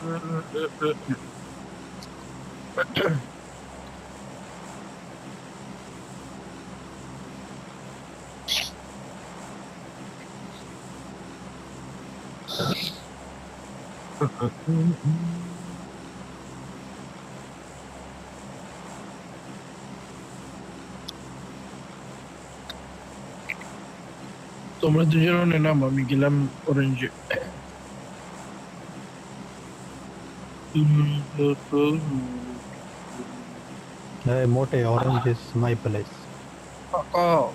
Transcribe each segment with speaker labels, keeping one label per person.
Speaker 1: তোমরা দুজনে নাম, আমি গেলাম অরেঞ্জে।
Speaker 2: Hey, Mote, orange is my place.
Speaker 1: Fuck off.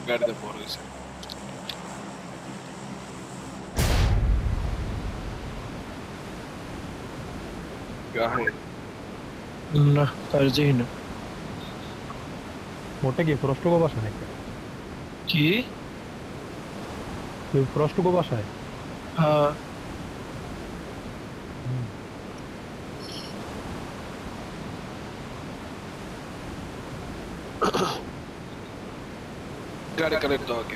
Speaker 3: Got the boys. Got it.
Speaker 1: না, তারজেই না।
Speaker 2: Mote কি ফ্রস্ট গো বাসায় নাকি?
Speaker 1: কি?
Speaker 2: তুই ফ্রস্ট গো বাসায়?
Speaker 1: হ্যাঁ।
Speaker 3: Gotta collect dog.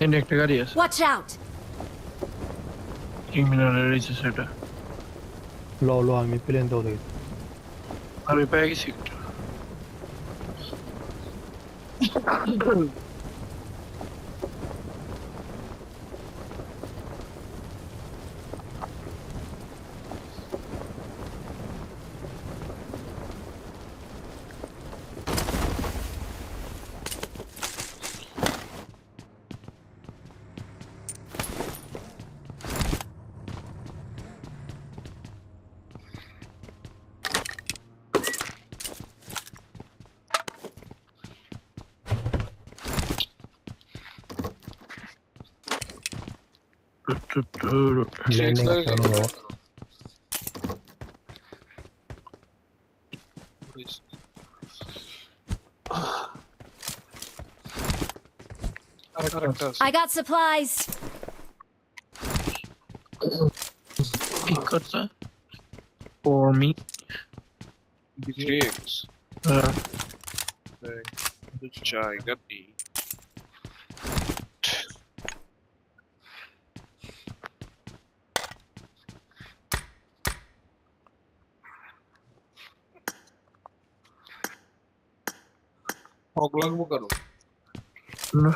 Speaker 1: এখানে একটা গাড়ি আছে।
Speaker 4: Watch out!
Speaker 1: ক্রিমিনালের রয়েছে সেটা।
Speaker 2: লো আমি প্লেন দাও দেখি।
Speaker 1: আমি পেয়ে গেছি একটা।
Speaker 2: ল্যান্ডিং করো।
Speaker 4: I got supplies.
Speaker 1: Pick করছে for me.
Speaker 3: Drinks. Chai, got me. Hog লাগবো কারো?
Speaker 1: না।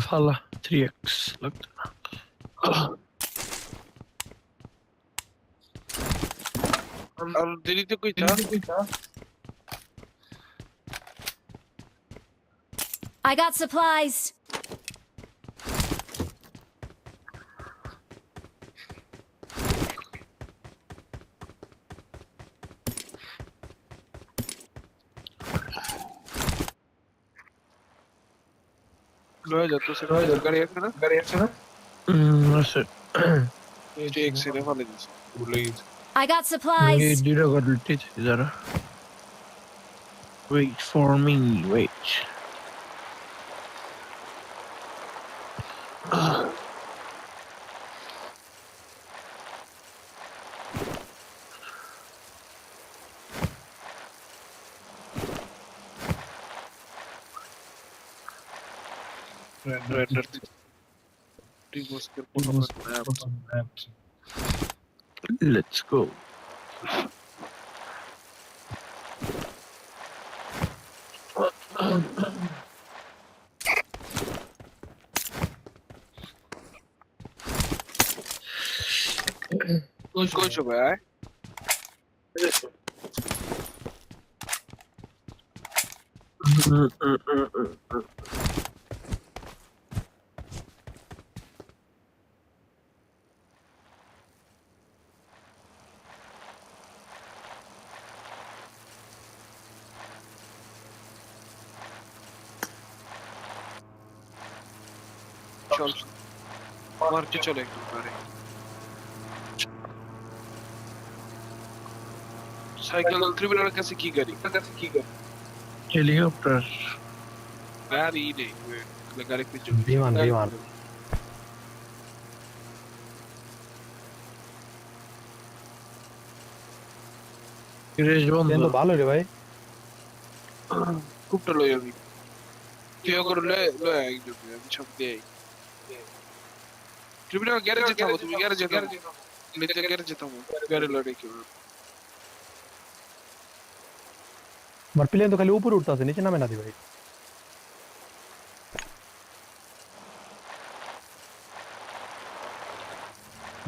Speaker 1: ফালা 3x লাগতো না।
Speaker 3: আর দেরিতে কইতা?
Speaker 4: I got supplies.
Speaker 3: লয়ে যা তো সেটা গাড়ি আছে না?
Speaker 1: আছে।
Speaker 3: এই যে এক্সরে ফেলে দিছে। ভুলে গেছি।
Speaker 4: I got
Speaker 1: এই
Speaker 4: supplies.
Speaker 1: দুইটা গাড়ি উঠেছে যারা। Wait for me, wait.
Speaker 3: Render
Speaker 1: Let's go.
Speaker 3: কইছো ভাই? চল मार के चले एक बार साइकिल ट्रिब्यूनल कैसे की करी
Speaker 1: हेलीकॉप्टर
Speaker 3: गाड़ी नहीं गाड़ी पे जो
Speaker 2: विमान विमान
Speaker 1: গ্যারেজ বন্ধ
Speaker 2: কিন্তু ভালো রে ভাই
Speaker 3: खूब टलो यार তুই ওগুলো লয়ে একজন আমি সব দেই ট্রিবিউনাল গ্যারেজে থামো তুমি গ্যারেজে লেজে গ্যারেজে থামো গাড়ি লড়ে কি
Speaker 2: আমার প্লেন তো খালি উপরে উঠতাছে নিচে নামে না দি ভাই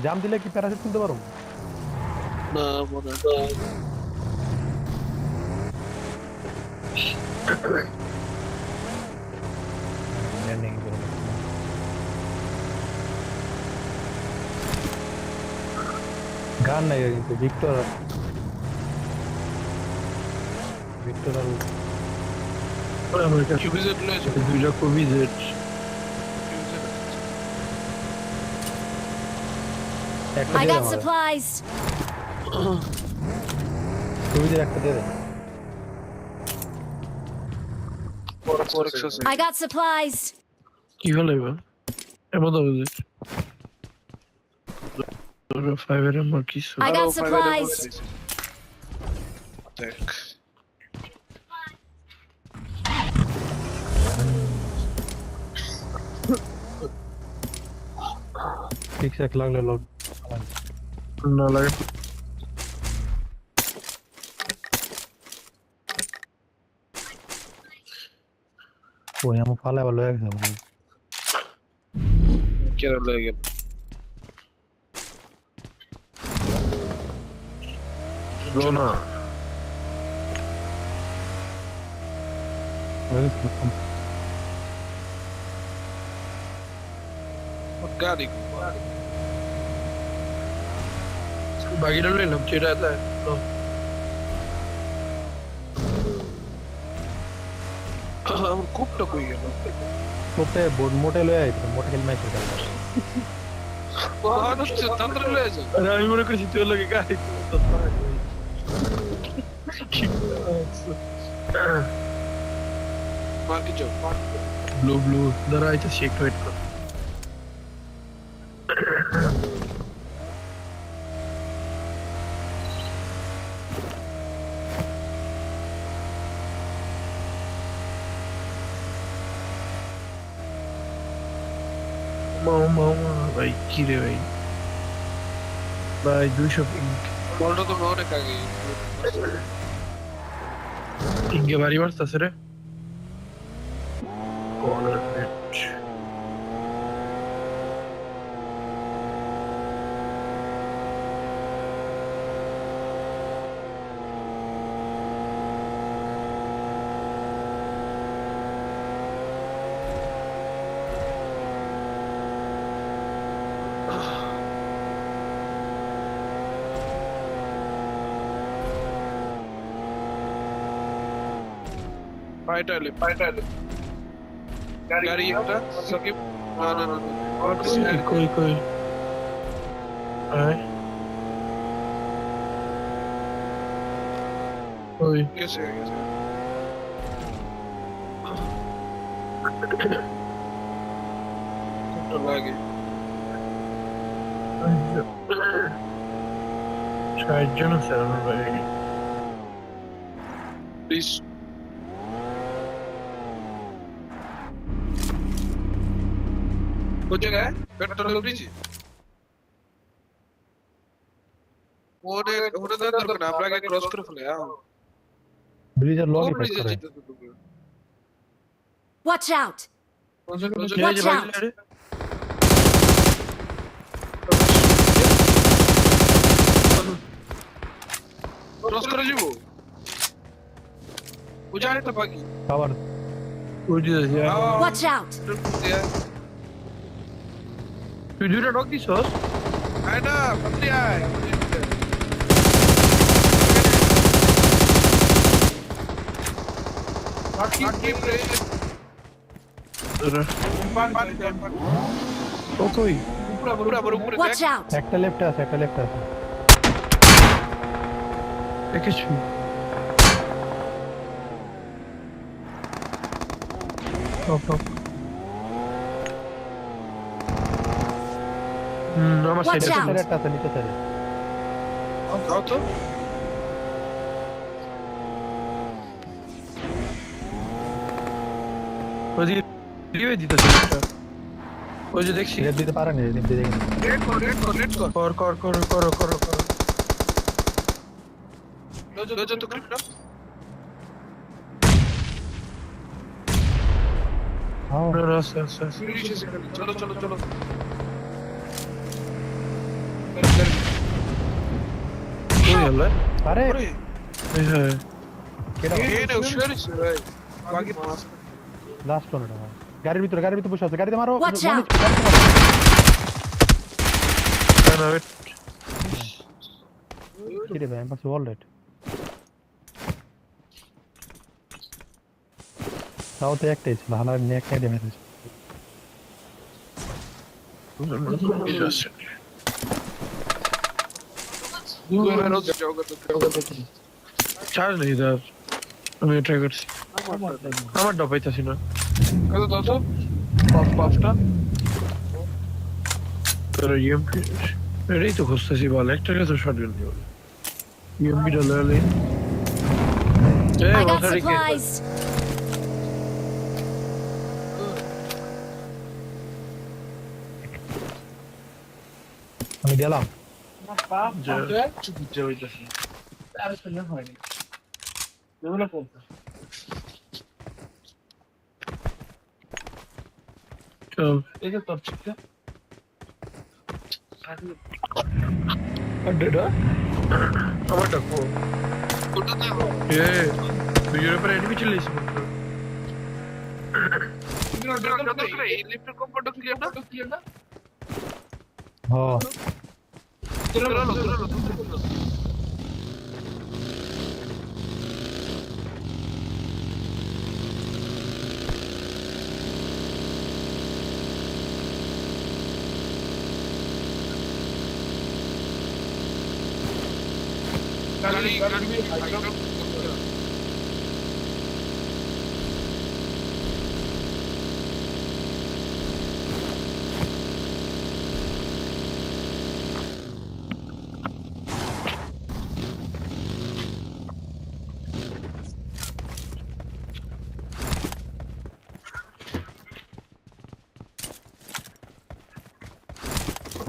Speaker 2: জাম দিলে কি প্যারাশুট তুলতে পারো
Speaker 3: না মনে
Speaker 2: ল্যান্ডিং করে গান নাই কিন্তু ভিক্টর
Speaker 1: আমার কাছে
Speaker 3: কিউবিজেট লয়ে যাও
Speaker 1: দুইটা কোভিজেট
Speaker 2: একটা
Speaker 4: I
Speaker 2: দে
Speaker 4: got
Speaker 2: আমারে
Speaker 4: supplies.
Speaker 2: সুবিধা একটা দে দে
Speaker 3: for access
Speaker 4: I got supplies.
Speaker 1: কি হলো এবার এমন বুঝিস তোর ফাইভের আমার কিছু
Speaker 4: I got supplies.
Speaker 3: দেখ
Speaker 2: ঠিক আছে লাগলে লগ
Speaker 1: না লাগে
Speaker 2: ওই আমার ফালা ভালো লাগছে
Speaker 3: কেন লয়ে গেল
Speaker 1: রোনা
Speaker 3: গাড়ি
Speaker 1: বাকিটা লইলাম যেটা দেয়
Speaker 3: আমার খুবটা কই গেল
Speaker 2: মোটে মোটে লয়ে আইতো মোটে খেল ম্যাচ খেলতে
Speaker 3: মানুষ তন্ত্র লয়ে যাও
Speaker 1: আরে আমি মনে করছি তুই লোকে গাড়ি
Speaker 3: মার কি যাও
Speaker 1: ব্লু ব্লু দাঁড়া এটা শেক ওয়েট কর মামা ভাই কি রে ভাই ভাই 200
Speaker 3: বলটা তো অনেক আগে
Speaker 1: পিঙ্গে বাড়ি মারতেছে রে কর্নার নেট
Speaker 3: পাইটালে গাড়ি একটা সাকিব না
Speaker 1: কই কই আয় কই
Speaker 3: গেছে খুবটা লাগে
Speaker 1: 60 জন আছে আমার ভাই
Speaker 3: প্লিজ কোন জায়গায় পেট্রোল ব্রিজে ওরে ওরে দরকার না আমরা আগে ক্রস করে ফেলে
Speaker 2: ব্রিজের লগে
Speaker 3: কোন ব্রিজে
Speaker 2: করে
Speaker 3: যেতে তুমি
Speaker 4: Watch out.
Speaker 1: এই যে ভাই রে
Speaker 3: ক্রস করে যাবো বুঝারে তো বাকি
Speaker 2: আবার
Speaker 1: ওই যে
Speaker 4: Watch out.
Speaker 1: তুই দুইটা নক দিছস
Speaker 3: আয় না বন্ধি আয় বাকি প্রে
Speaker 1: তোরা
Speaker 3: পান
Speaker 1: ও কই
Speaker 3: উপরে
Speaker 4: Watch out!
Speaker 2: একটা লেফটে আছে, একটা লেফটে আছে।
Speaker 1: দেখেছি টপ টপ আমার
Speaker 4: Watch
Speaker 1: সাইডে
Speaker 4: out!
Speaker 2: নিচের একটা আছে, নিচে সাইডে।
Speaker 3: দাও তো
Speaker 1: ওদিকে রিভাইভ দিতেছে একটা ওই যে দেখছি
Speaker 2: রেড দিতে পারেনি, রেড দিতে দেখিনি।
Speaker 3: রেড কর
Speaker 1: কর কর কর কর কর কর
Speaker 3: লোজো তো ক্রিপ্টো
Speaker 2: হ্যাঁ,
Speaker 1: না না আস্তে আস্তে আস্তে
Speaker 3: চলো
Speaker 1: কই গেল
Speaker 2: আরে
Speaker 1: হ্যাঁ
Speaker 2: কেডা
Speaker 3: এনে উশারিস ভাই বাকি মাস
Speaker 2: লাস্ট ওয়ান এটা। গাড়ির ভিতরে বসে আছে, গাড়িতে মারো।
Speaker 4: Watch out!
Speaker 1: না না wait.
Speaker 2: কি রে ভাই, আমি পাচ্ছি ওয়াল রেড। তাও তো একটাই ছিল, হালার নিয়ে একটাই ড্যামেজ হয়েছে।
Speaker 1: চার্জ নেই দার আমি ট্রাই করছি আমার ডবাইতাছি না তোর ইএমপি এটাই তো খুঁজতেছি বল একটা কাছে শটগান নিয়ে ইএমপি ডলালে
Speaker 4: I got supplies!
Speaker 2: আমি গেলাম।
Speaker 1: চল আমার ডাকবো তুই উপরে এনিমি চলে এসে
Speaker 2: হ্যাঁ,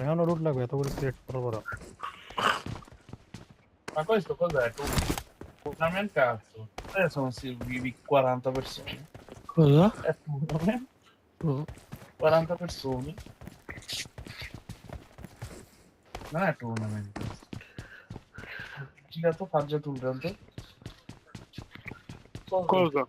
Speaker 2: এখনো রুট লাগবে, এত করে ক্রিয়েট করার পর।
Speaker 5: Ma questo cos'è? Tournament cazzo. Sono servivi 40 persone.
Speaker 1: cosa?
Speaker 5: È tournament. 40 persone. Non è tournament. Girato faccia tournament.
Speaker 3: cosa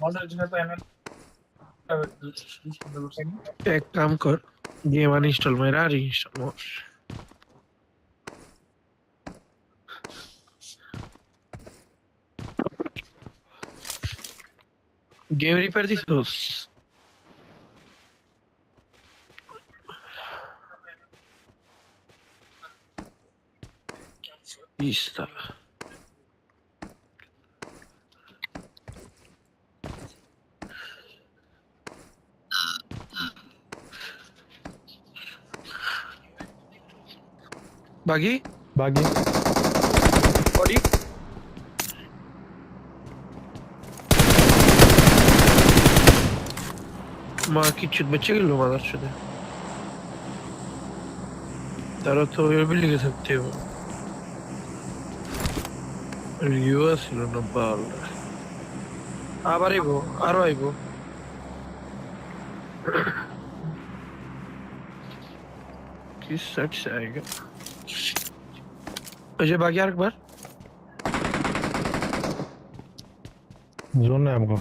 Speaker 5: Modo girato è nel.
Speaker 1: এক কাম কর গেম আনইনস্টল মেরা আর ইনস্টল মোর গেম রিপেয়ার দিছস ইস্তা বাগি
Speaker 2: বাগি
Speaker 1: বডি মা কিচ্ছু বেঁচে গেল মাদার সাথে তারা তো ওই বিল্ডিং এ থাকতে হবে রিও ছিল না বাল আবার আইবো আরো আইবো কি সেট আইগা ওই যে বাকি আরেকবার
Speaker 2: जोन है हमको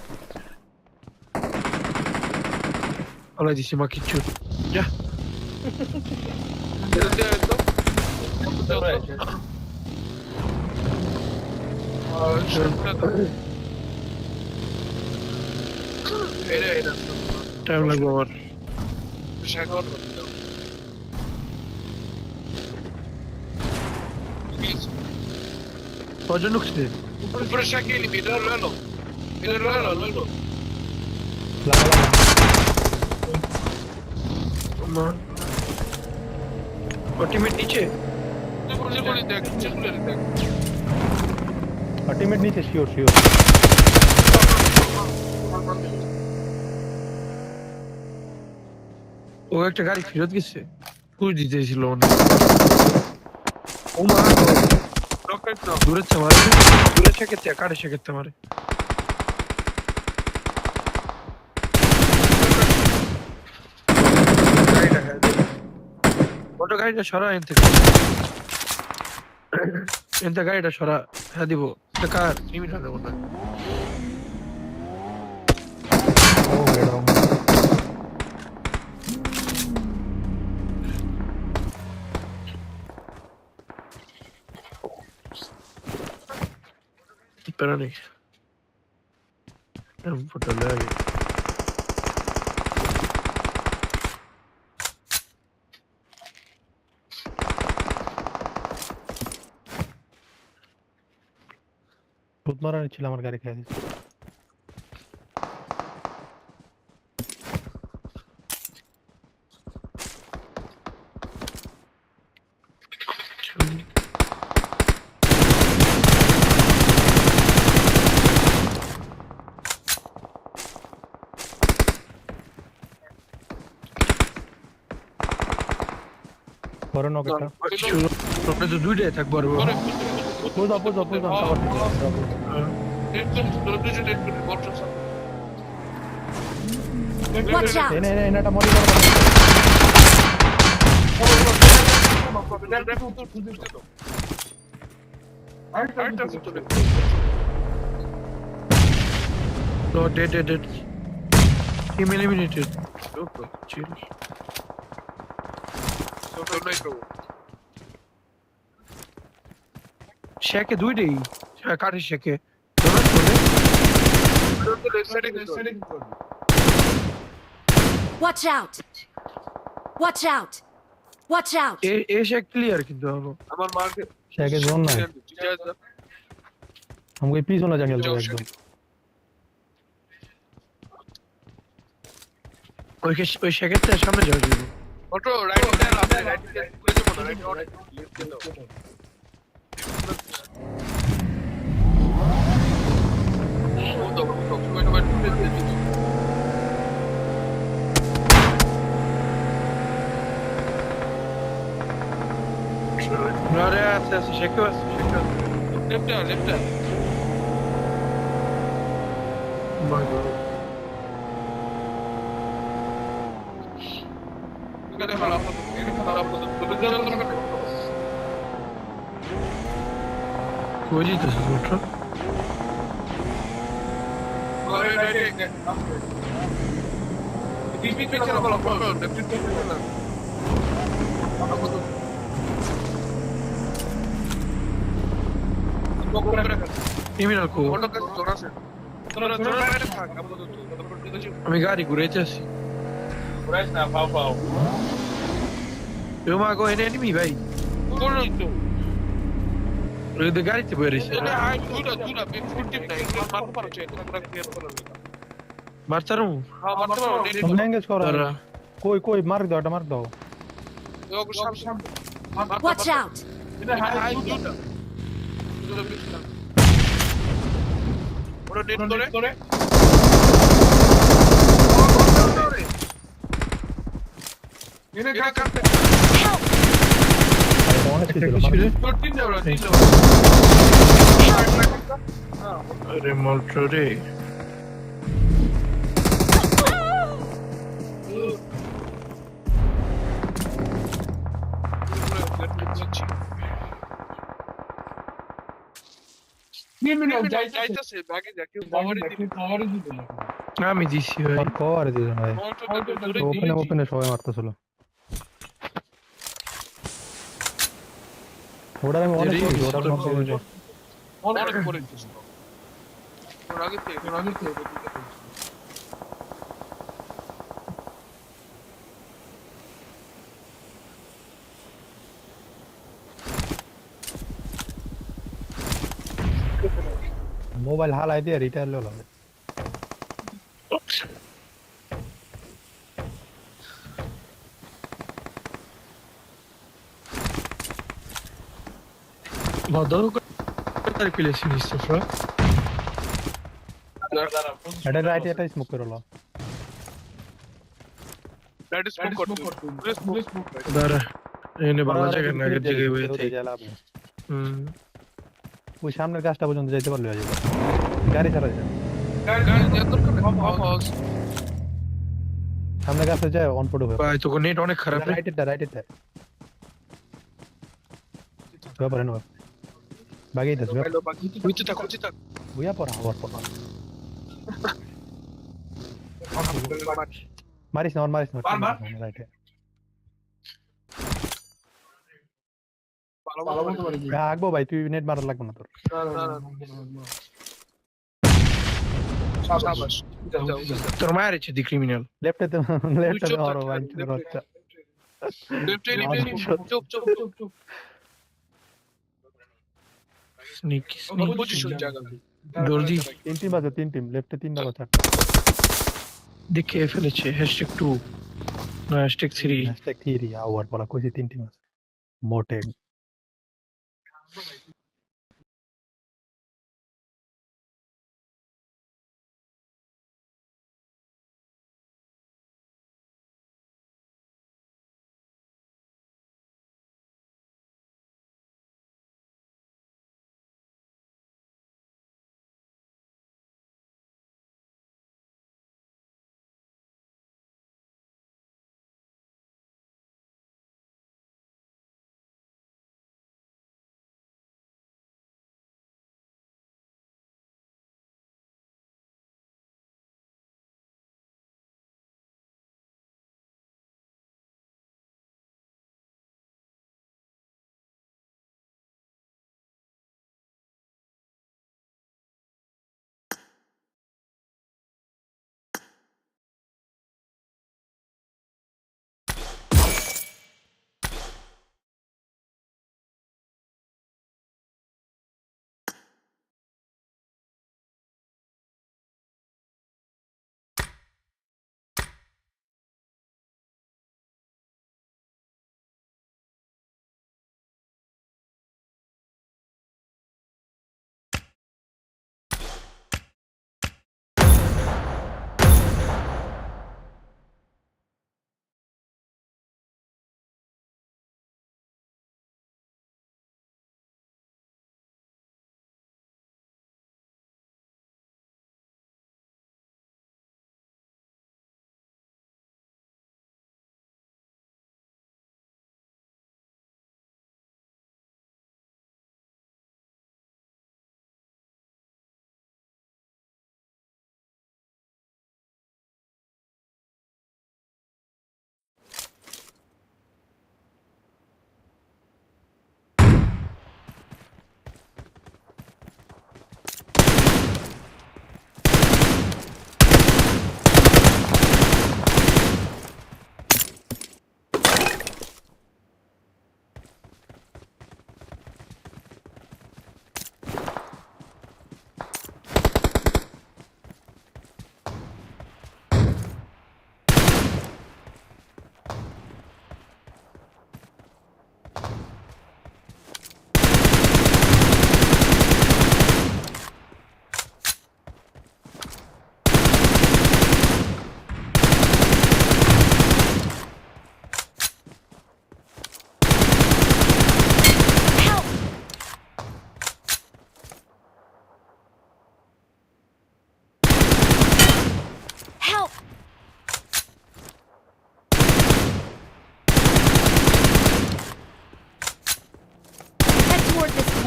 Speaker 1: আলাই দিছি মা কিচ্ছু যা টাইম লাগবে আমার কজন ঢুকছে टीममेट नीचे
Speaker 2: अल्टीमेट नीचे श्योर श्योर
Speaker 1: ও একটা গাড়ি ফেরত গেছে পুশ দিতেছিল ও মা রকেট না দূরে মারে দূরে থেকে কাটে সেক্ষেত্রে মারে অটো গাড়িটা সরা এনতে গাড়িটা সরা হ্যাঁ দিব কার লিমিট হবে না
Speaker 2: ओ बेड़ा
Speaker 1: Pero ni. Es un puto lag.
Speaker 2: खुद मारा नहीं चिल्ला मार गाड़ी खाई बरो नो कितना
Speaker 1: তোমরা তো দুইটাই থাকবো আর
Speaker 2: पुल दो
Speaker 4: Watch out!
Speaker 2: ने नेटा मोरी कर
Speaker 1: No, dead. Team eliminated. Okay, chill. শেখে দুইটাই কাটে শেখে
Speaker 4: Watch out! Watch out! Watch out!
Speaker 1: এ শেখ ক্লিয়ার কিন্তু
Speaker 3: আমার মার্কে
Speaker 2: शेके जोन ना हमको पीस होना चाहिए एकदम
Speaker 1: ওই শেখের সামনে যাওয়া যাবে
Speaker 3: অটো রাইট টায়ার আছে রাইট টায়ার করে দেব না রাইট অটো লেফট দাও ও তো কইটা বাট দিতে
Speaker 1: আরে আছে শেখে
Speaker 3: লেফট টায়ার
Speaker 1: মাই গড
Speaker 3: এখানে খারাপ তুমি জানো না
Speaker 1: কই দিতেছিস মোটর
Speaker 3: রাইট টিপি পিকচার বলো লেফট টায়ার না
Speaker 1: ক্রিমিনাল কো
Speaker 3: অটো কাছে জোর আছে তোরা রাইটে থাক
Speaker 1: আমি গাড়ি ঘুরাইতে আসি
Speaker 5: Right now, Pau.
Speaker 1: Eu mago en enemy ভাই
Speaker 3: করো তো
Speaker 1: ওই গাড়িতে বেরিয়েছে
Speaker 3: এটা আই দুটা বিগ ফুটিভ নাই মারতে পারো চেক তোমরা ক্লিয়ার করো
Speaker 1: মারতারু
Speaker 3: হ্যাঁ মারতে পারো
Speaker 2: हम लेंगे इसको
Speaker 1: তারা
Speaker 2: कोई मार दो अटा मार दो
Speaker 3: যোগ সামনে
Speaker 4: Watch out!
Speaker 3: এটা হাই দুটা দুটো বিগ না ওরা নেট করে এনে কাটতে
Speaker 2: এটা অনেক কিছু
Speaker 1: এটা কি ছিল?
Speaker 3: তোর তিন দাও
Speaker 1: আরে মল্টো রে।
Speaker 3: যাইতাছে ব্যাগে যা কেউ কভারই দিবি
Speaker 5: কভারই দিবে না
Speaker 1: আমি দিছি ভাই।
Speaker 2: আর কভার দিল ভাই
Speaker 3: মন্ত্রটা দূরে
Speaker 2: ওপেনে ওপেনে সবাই মারতেছিল ওটা আমি অনেক
Speaker 1: দেরি
Speaker 2: করছি ওটার
Speaker 1: হয়েছে,
Speaker 2: মধ্যে
Speaker 3: অনেক পরে দিছিল ওর আগে থেকে
Speaker 2: মোবাইল হালাই দিয়ে রিটায়ার হলো
Speaker 1: ভদ্র করে প্লেসি নিচ্ছে সব।
Speaker 2: এটা রাইট এটা স্মোক করলো
Speaker 3: দ্যাট ইজ স্মোক করতে
Speaker 1: দাঁড়া, এনে ভালো জায়গা না, আগের জায়গায় বেরোতে।
Speaker 2: ওই সামনের গাছটা পর্যন্ত যাইতে পারলে হয়ে যাবে গাড়ি ছাড়া যায়
Speaker 3: গাড়ি যা দরকার
Speaker 2: সামনে গাছে যায় অন ফটো হবে
Speaker 1: ভাই তোকে নেট অনেক খারাপ রে।
Speaker 2: রাইটেরটা ব্যাপারে না বাগেই দাস
Speaker 3: বুঝতে থাক
Speaker 2: বুয়া পড়া হওয়ার পর মারিস না রাইটে
Speaker 3: ভালো
Speaker 2: আগবো ভাই তুই নেট মারা লাগবে না তোর
Speaker 3: সাবাস
Speaker 1: তোর মায়ের ইচ্ছে দি ক্রিমিনাল।
Speaker 2: লেফটে মারো ভাই রচ্চা
Speaker 3: চুপ
Speaker 1: স্নিক
Speaker 3: পজিশন জায়গা
Speaker 1: জলদি
Speaker 2: তিন টিম লেফটে তিনটা বা চারটা
Speaker 1: দেখে ফেলেছে #2 না #3।
Speaker 2: #3 আওয়ার বলা কইছি তিন টিম আছে মোটে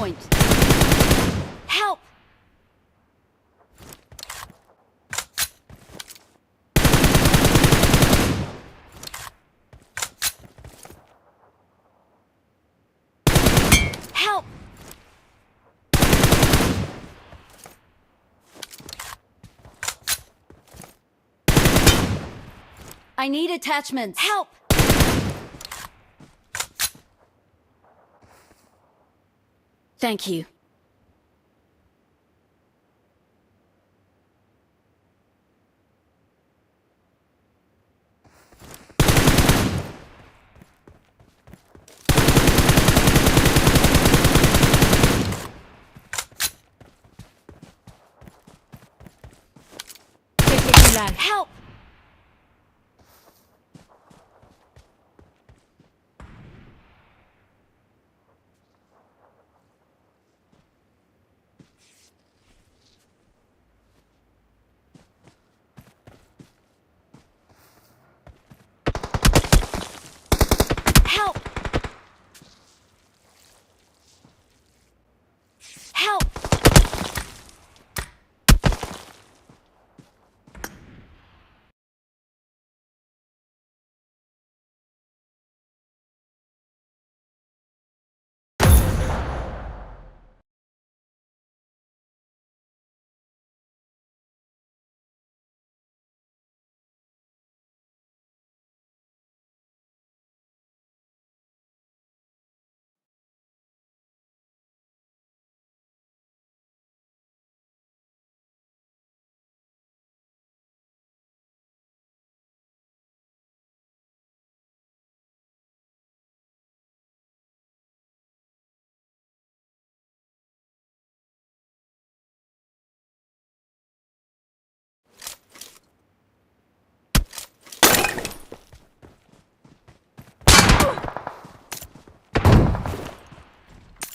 Speaker 4: point. Help! Help! I need attachments. Help! Thank you. Help! Help! Help!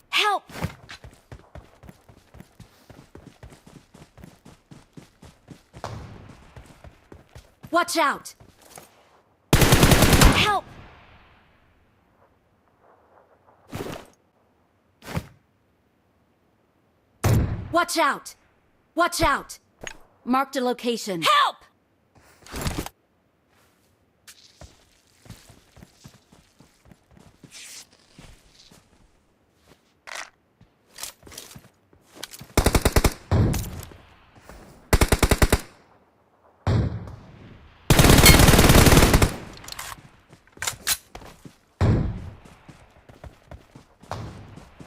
Speaker 4: Help! Watch out! Help! Watch out! Watch out! Marked a location. Help!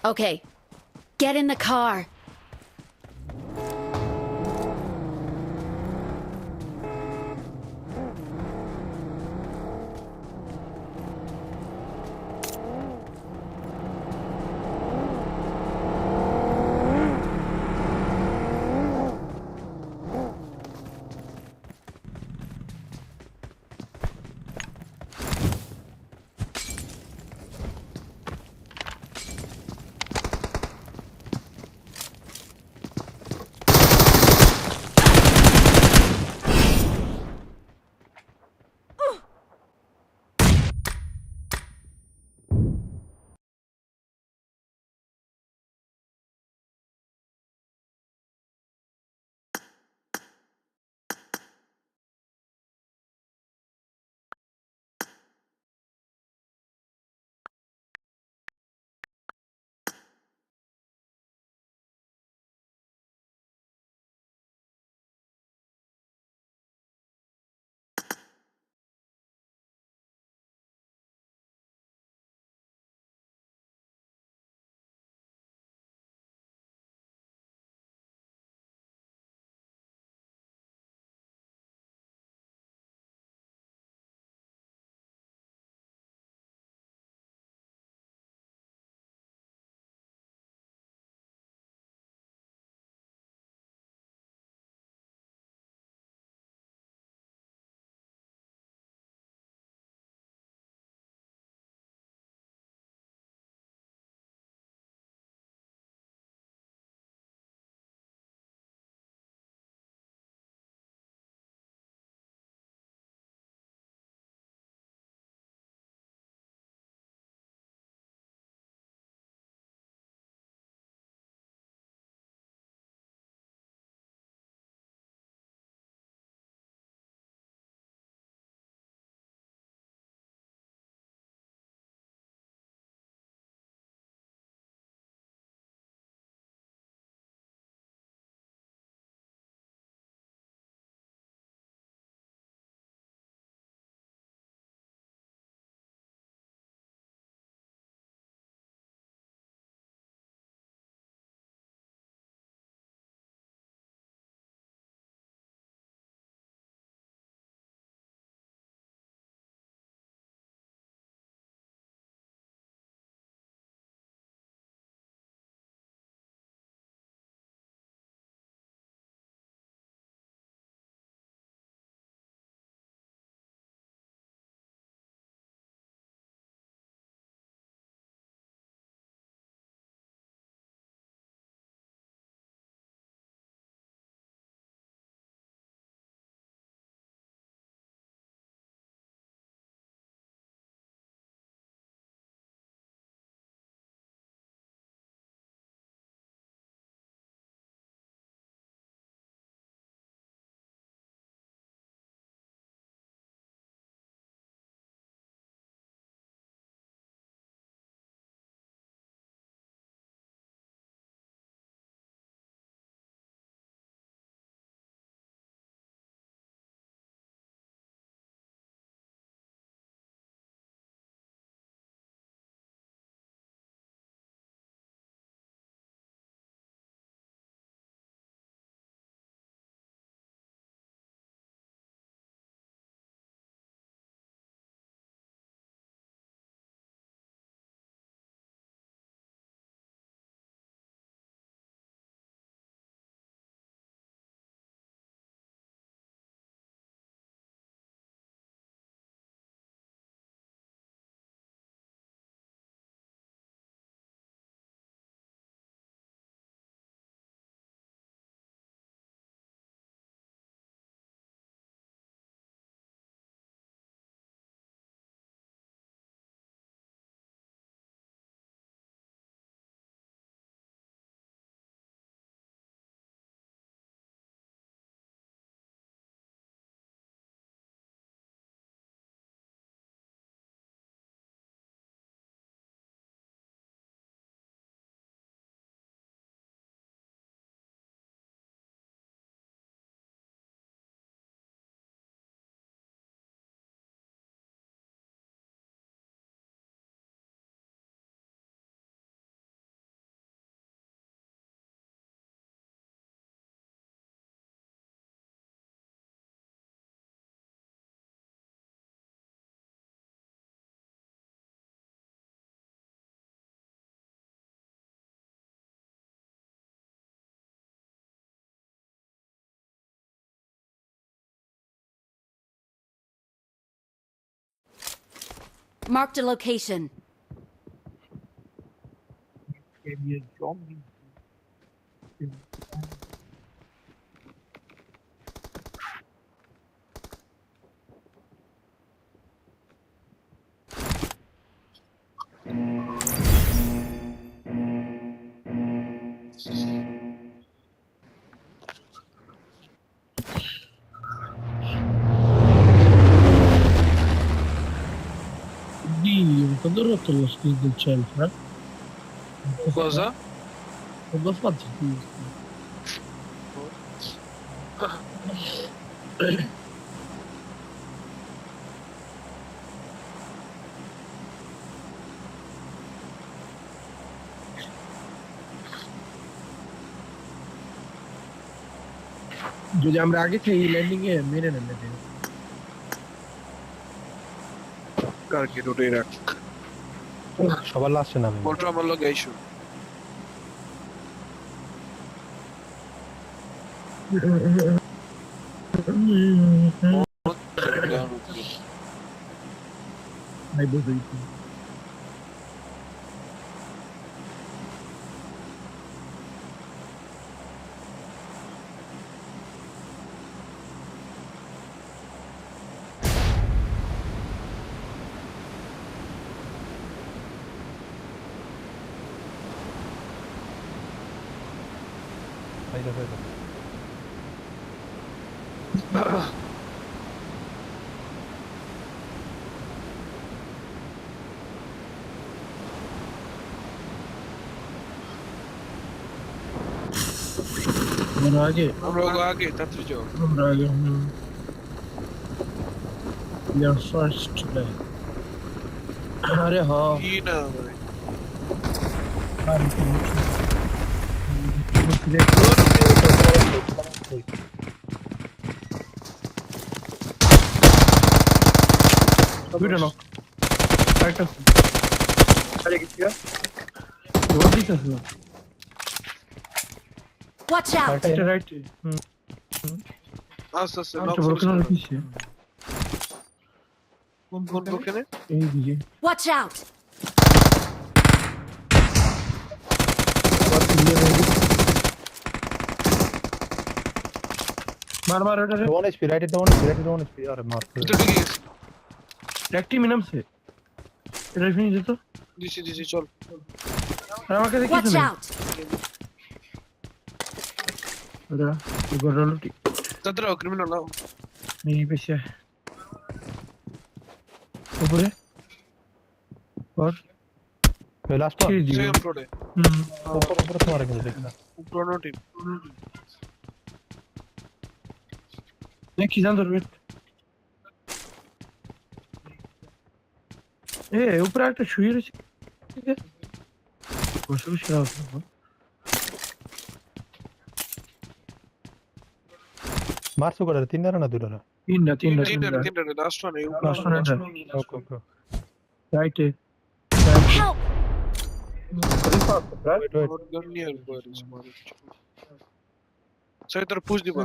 Speaker 4: Okay, get in the car. Marked a location.
Speaker 1: Quando ho rotto lo skill del centro,
Speaker 3: Cosa?
Speaker 1: quando ho fatto যদি আমরা আগে থেকে landing এ মেরে নেন এটা
Speaker 3: কারকে রোডে রাখ
Speaker 2: সবার লাস্টে নামে
Speaker 3: বলটা আমার লগে আইসো
Speaker 1: ভাই বুঝই
Speaker 2: ফাইদা ফাইদা
Speaker 1: আমরা আগে
Speaker 3: আমরা আগে তাড়াতাড়ি যাও
Speaker 1: আমরা আগে ইয়ার ফার্স্ট ডে আরে হ্যাঁ
Speaker 3: কি না ভাই
Speaker 1: দুইটা নক আরেকটা আরে কি ছিল দৌড় দিতেছিল
Speaker 4: Watch out!
Speaker 1: এটা রাইট
Speaker 3: আস্তে আস্তে
Speaker 1: আচ্ছা বড় কেন লিখিছে
Speaker 3: কোন দোকানে
Speaker 1: এই দিকে
Speaker 4: Watch out!
Speaker 1: मार मार उधर
Speaker 2: one HP right it one HP अरे मार
Speaker 3: ভিতরে ঢুকে গেছে
Speaker 1: एक्टिव मिनम से এটা ফিনিশ দিত
Speaker 3: দিছি চল
Speaker 1: আর আমাকে দেখি
Speaker 4: Watch
Speaker 1: শুনে
Speaker 4: out!
Speaker 1: ওরা গড়লটি
Speaker 3: তাড়াতাড়ি ক্রিমিনাল নাও
Speaker 1: नहीं পেছে উপরে और
Speaker 2: लास्ट वन
Speaker 1: ছিড়ে দিও
Speaker 3: সেকেন্ড ফ্লোরে
Speaker 2: ऊपर तुम्हारे को देखना
Speaker 3: পুরনো টিম
Speaker 1: দেখি জান ধরবে এ উপরে একটা শুয়ে রয়েছে ঠিক আছে বসে বসে রাখো
Speaker 2: मार्सो कर तीन ना दो ना
Speaker 1: তিনটা
Speaker 3: লাস্ট ওয়ান
Speaker 1: Last one এটা।
Speaker 2: ओके ओके
Speaker 1: রাইটে
Speaker 4: Help!
Speaker 2: वेट वेट
Speaker 3: গন নিয়ে আসবো মারি সেই তোর পুশ দিবা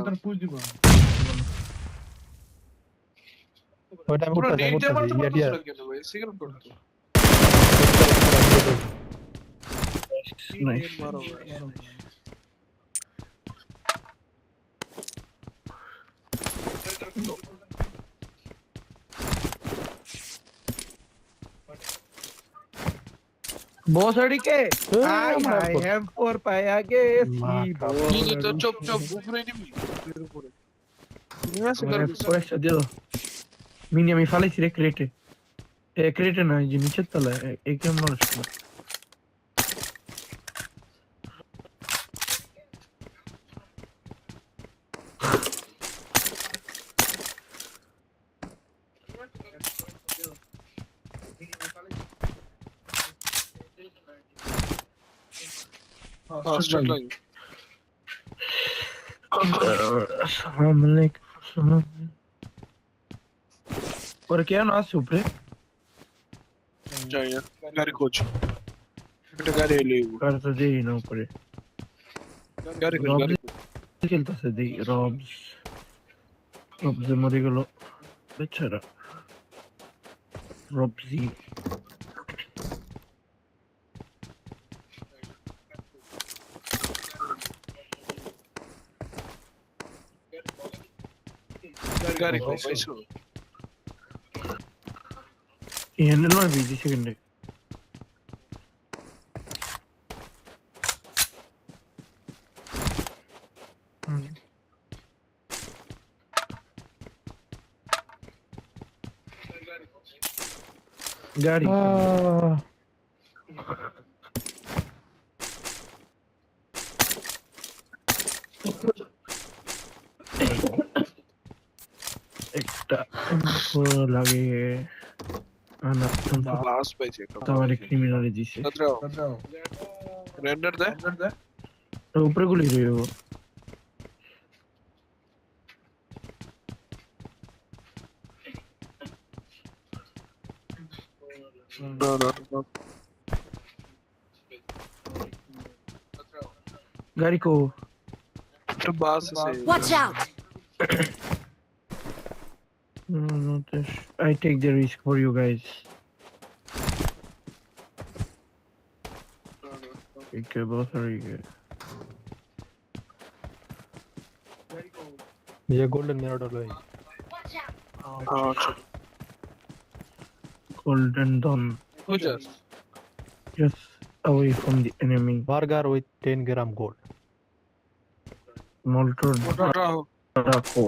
Speaker 2: ওই টাইম
Speaker 3: পুরো
Speaker 2: উঠতে
Speaker 3: নেট
Speaker 2: যাই
Speaker 3: দিয়ে মারতে
Speaker 2: ইয়া দিয়া
Speaker 3: পারছিস কেন ভাই সেকেন্ড ফ্লোর তো
Speaker 1: নাইস
Speaker 3: মারো ভাই
Speaker 1: बॉस अड़ी के आई आई एम फोर पाया गे
Speaker 3: কি তো চপ উপরে নিবি উপরে নিয়ে আসে
Speaker 1: मैं फॉरेस्ट दे दो मिनी আমি ফালাইছি রে ক্রেটে ক্রেটে না যে নিচের তলায় এই কেমন নষ্ট
Speaker 3: স্টার্ট লাইন
Speaker 1: अस्सलाम वालेकुम और क्या ना सुपरे
Speaker 3: যাই না গাড়ি কোচ এটা গাড়ি এলে
Speaker 1: कर तो दे ना ऊपर
Speaker 3: গাড়ি কোচ গাড়ি
Speaker 1: খেলতেছে দেই রবস রবস মরে গেল বেচারা Robzi.
Speaker 3: Gari ko, paiso.
Speaker 1: Yan lang 20 second. Gari. একটা লাগে
Speaker 3: Last page එක.
Speaker 1: তোমার ক্রিমিনালে দিছে
Speaker 3: Kadrao. Render de.
Speaker 1: উপরে গুলি রইব
Speaker 3: No.
Speaker 1: গাড়ি কো
Speaker 3: To boss se.
Speaker 4: Watch out!
Speaker 1: No, I take the risk for you guys. Okay, both are you.
Speaker 2: ये गोल्डन मिरर है
Speaker 1: Golden Dawn.
Speaker 3: Who just?
Speaker 1: Just away from the enemy.
Speaker 2: burger with 10 gram gold
Speaker 1: Molten
Speaker 3: Kadrao.
Speaker 1: Draco.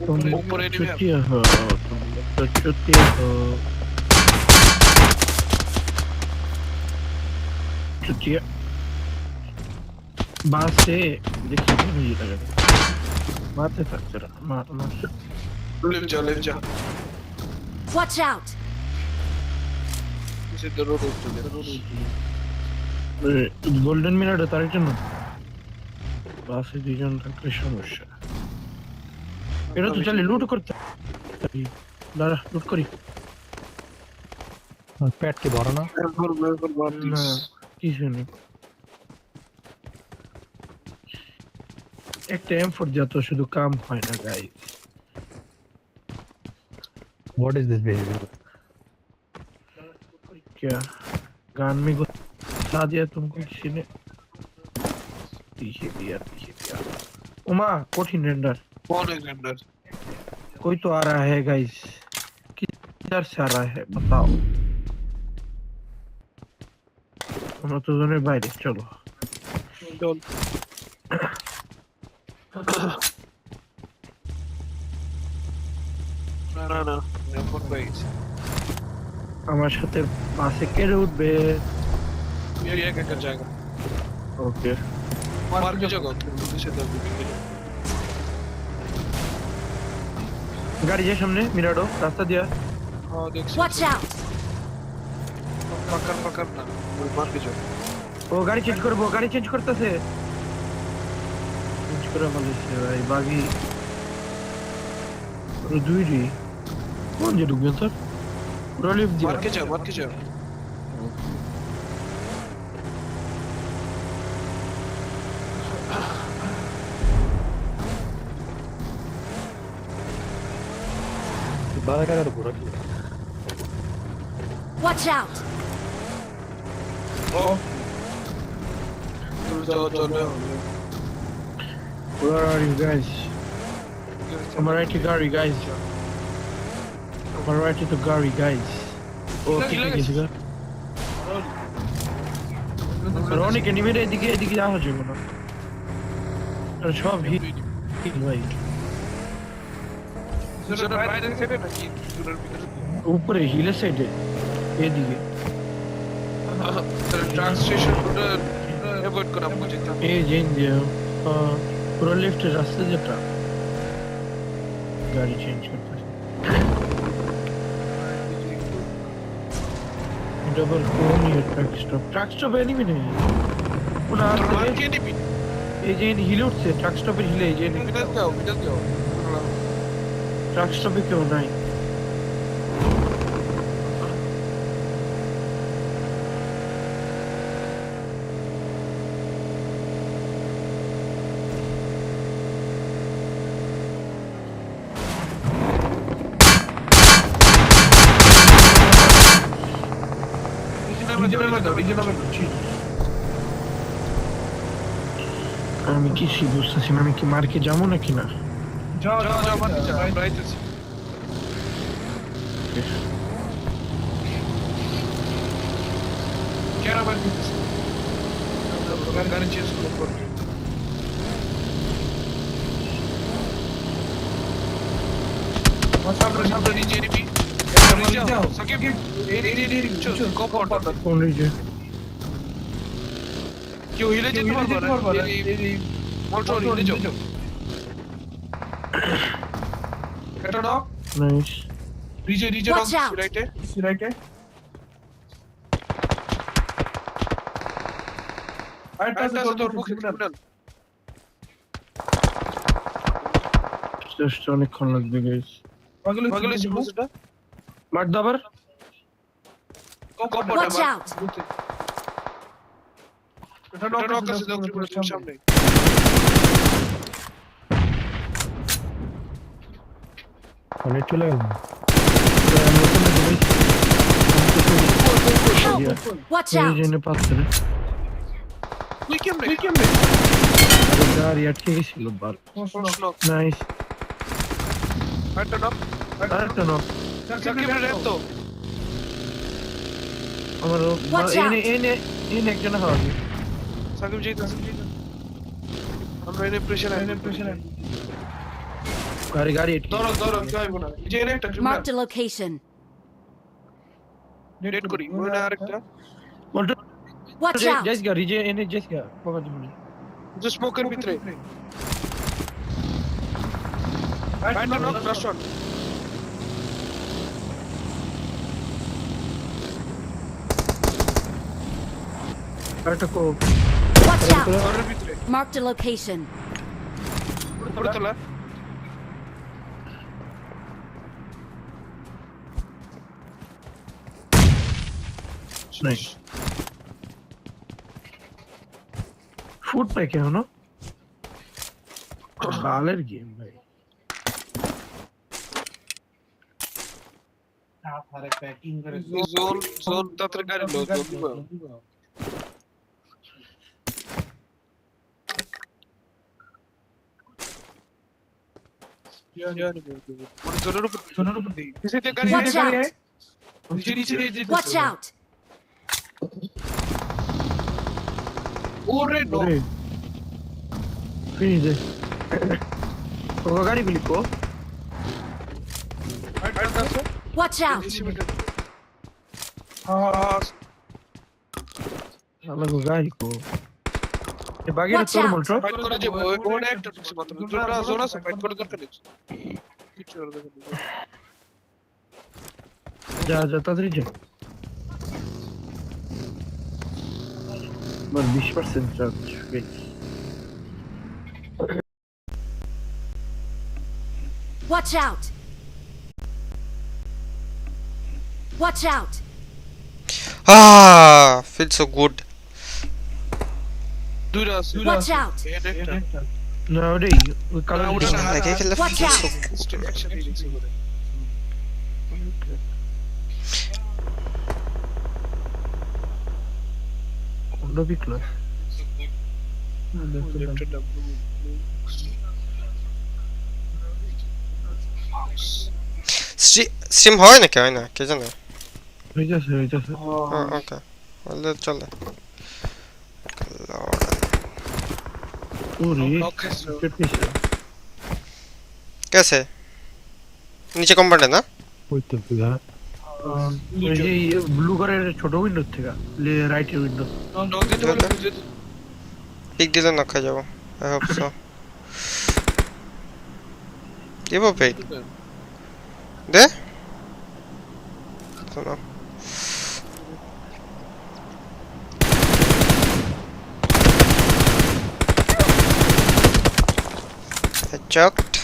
Speaker 3: ऊपर enemy है.
Speaker 1: चुतिया हो तुम तो चुतिया हो चुतिया बात से देखिए नहीं लगा मारते था जरा मार
Speaker 3: Live ja.
Speaker 4: Watch out!
Speaker 3: Is it the road to the
Speaker 1: golden মিরারটা তার জন্য বাসে দুইজন থাকলে সমস্যা এটা তো চলে লুট করতে দাঁড়া লুট করি
Speaker 2: पेट के भर ना
Speaker 1: না কিছু নেই একটা M4 যত শুধু কাম হয় না guys
Speaker 2: what is this behaviour
Speaker 1: क्या गान में घुसा दिया तुमको किसी ने पीछे दिया उमा कोठी रेंडर
Speaker 3: कौन है render?
Speaker 1: कोई तो आ रहा है गाइस किधर से आ रहा है बताओ हम तो दोनों बाहर चलो
Speaker 3: Don't. No. Never wait.
Speaker 1: আমার সাথে বাসে কেড়ে উঠবে
Speaker 3: ये क्या कर जाएगा?
Speaker 1: ओके
Speaker 3: मार के जगह तुम से दब भी
Speaker 1: গাড়ি যে সামনে মিরাডো রাস্তা দিয়া
Speaker 3: हाँ देख
Speaker 4: Watch out!
Speaker 3: पकड़ ना वो मार के जाओ
Speaker 1: ও গাড়ি চেঞ্জ করবো গাড়ি চেঞ্জ করতেছে চেঞ্জ করে বলেছে ভাই বাগি রুদুইরি কোন যে ঢুকবেন স্যার রলিভ দিয়া
Speaker 3: मार के जाओ
Speaker 2: बाहर का पूरा किया
Speaker 4: Watch out!
Speaker 3: चलो
Speaker 1: Where are you guys? I'm right to Gary, guys. I'm right to Gary, guys. Oh, ঠিক আছে গা রনিকে নিমের এদিকে আসা যাবে না আর সব হিট ভাই
Speaker 3: जरा বাইরে থেকে নাকি দূরের ভিতরে
Speaker 1: উপরে হিলের সাইডে এদিকে
Speaker 3: ट्रक स्टेशन अवॉइड करा मुझे था
Speaker 1: এই যে পুরো লেফটের রাস্তা যেটা গাড়ি চেঞ্জ করতে डबल कोन ये ट्रक स्टॉप एनिमी नहीं पुनः
Speaker 3: मार के नहीं भी
Speaker 1: एजेंट हिलुट से ट्रक स्टॉप पे हिले एजेंट
Speaker 3: मिडल जाओ
Speaker 1: ट्रक स्टॉप पे क्यों नहीं আমি কিছু বুঝতেছি না, আমি কি মার্কে যাবো নাকি না?
Speaker 3: যাও মারতে যা রাইতেছি কেন আবার দিতেছি গাড়ি চেঞ্জ করতে সামনে নিচে নিবি সাকিব এই চল কম্পাউন্ড
Speaker 1: কোন রিজে?
Speaker 3: কেউ হিলে যেতে পারবে না এই মোটর হিলে যাও এটা নাও
Speaker 1: নাইস।
Speaker 3: রিজে
Speaker 4: Watch
Speaker 3: নাও
Speaker 4: out.
Speaker 5: রাইটে
Speaker 3: আরেকটা আছে তোর মুখে সিগন্যাল
Speaker 1: জাস্ট অনেকক্ষণ লাগবে গাইস।
Speaker 3: পাগলে ছিল সেটা
Speaker 1: মার দাবার।
Speaker 3: Compound
Speaker 4: Watch out.
Speaker 3: এটা নক আছে দক্ষিণ সামনে
Speaker 2: অনেক চলে গেল।
Speaker 4: Watch out.
Speaker 1: রিজেনে পাচ্ছে না,
Speaker 3: তুই কেমনে
Speaker 1: গাড়ি আটকে গেছিল বার। নাইস।
Speaker 3: আরেকটা নক
Speaker 1: আরেকটা নক।
Speaker 3: সাকিব রেড তো
Speaker 1: আমার
Speaker 4: Watch out.
Speaker 1: এনে একজন হবে।
Speaker 3: সাকিব যাইতাছে আমরা এনে প্রেসার
Speaker 1: গাড়ি আটকে
Speaker 3: ধরো কি হইব না এই যে এনে একটা
Speaker 4: Marked a location.
Speaker 3: ডেট করি ওনা আরেকটা
Speaker 4: Watch out.
Speaker 1: জাস্ট গাড়ি যে এনে জাস্ট গা বাবা দিমু।
Speaker 3: যে স্মোকের ভিতরে আরেকটা নক লাস্ট ওয়ান
Speaker 1: আরেকটা কো
Speaker 4: Watch out.
Speaker 3: ঘরের ভিতরে
Speaker 4: Marked a location.
Speaker 3: উপরে তোলা
Speaker 1: নাইস। ফুট পাই কেন না? বালের গেম ভাই।
Speaker 5: প্যাকিং করে
Speaker 3: জোন তাড়াতাড়ি গাড়ি লো জোন দিবা জোনের উপর দিই কিসেতে গাড়ি
Speaker 4: Watch out.
Speaker 3: নিচে
Speaker 4: Watch out.
Speaker 3: ওরে নো
Speaker 1: ওরে ফিনিশ দে। ও গাড়ি বিলিকো।
Speaker 3: আরেকটা আছে
Speaker 4: Watch out.
Speaker 1: আমার গাড়ি কো। এ বাগের
Speaker 4: Watch
Speaker 1: তোর
Speaker 4: out.
Speaker 1: মোটর।
Speaker 3: ফাইট করে যে ওখানে একটা ঢুকছে মাত্র জোন আছে ফাইট করে দরকার নেই কিছু আর দেখো
Speaker 1: যা তাড়াতাড়ি যা। আমার 20% charge.
Speaker 4: Watch out. Watch out.
Speaker 6: Feels so good.
Speaker 3: দুইটা আছে
Speaker 4: Watch out.
Speaker 3: একটা
Speaker 1: না ওরে ওই কালার
Speaker 3: ওটা না।
Speaker 6: Like I can
Speaker 4: Watch
Speaker 6: feel so
Speaker 4: out.
Speaker 6: good.
Speaker 3: একসাথে দিছি করে
Speaker 1: কোনটা বিকলো?
Speaker 6: Stream হয় নাকি হয় না কে জানে?
Speaker 1: হইতাছে
Speaker 6: ওকে বললে চলে। Lord.
Speaker 1: ওরে
Speaker 3: নক খাইছে
Speaker 1: পেটনিছে।
Speaker 6: कैसे নিচে কম্পাউন্ড না?
Speaker 2: হইতে বুঝা।
Speaker 1: ওই যে ব্লু কালারের ছোট উইন্ডো থেকে রাইটের উইন্ডো।
Speaker 3: নক দিতে বলে
Speaker 6: পিক দিলে না খা যাবো। I hope so. Give a pick. দে? শোনো। I choked.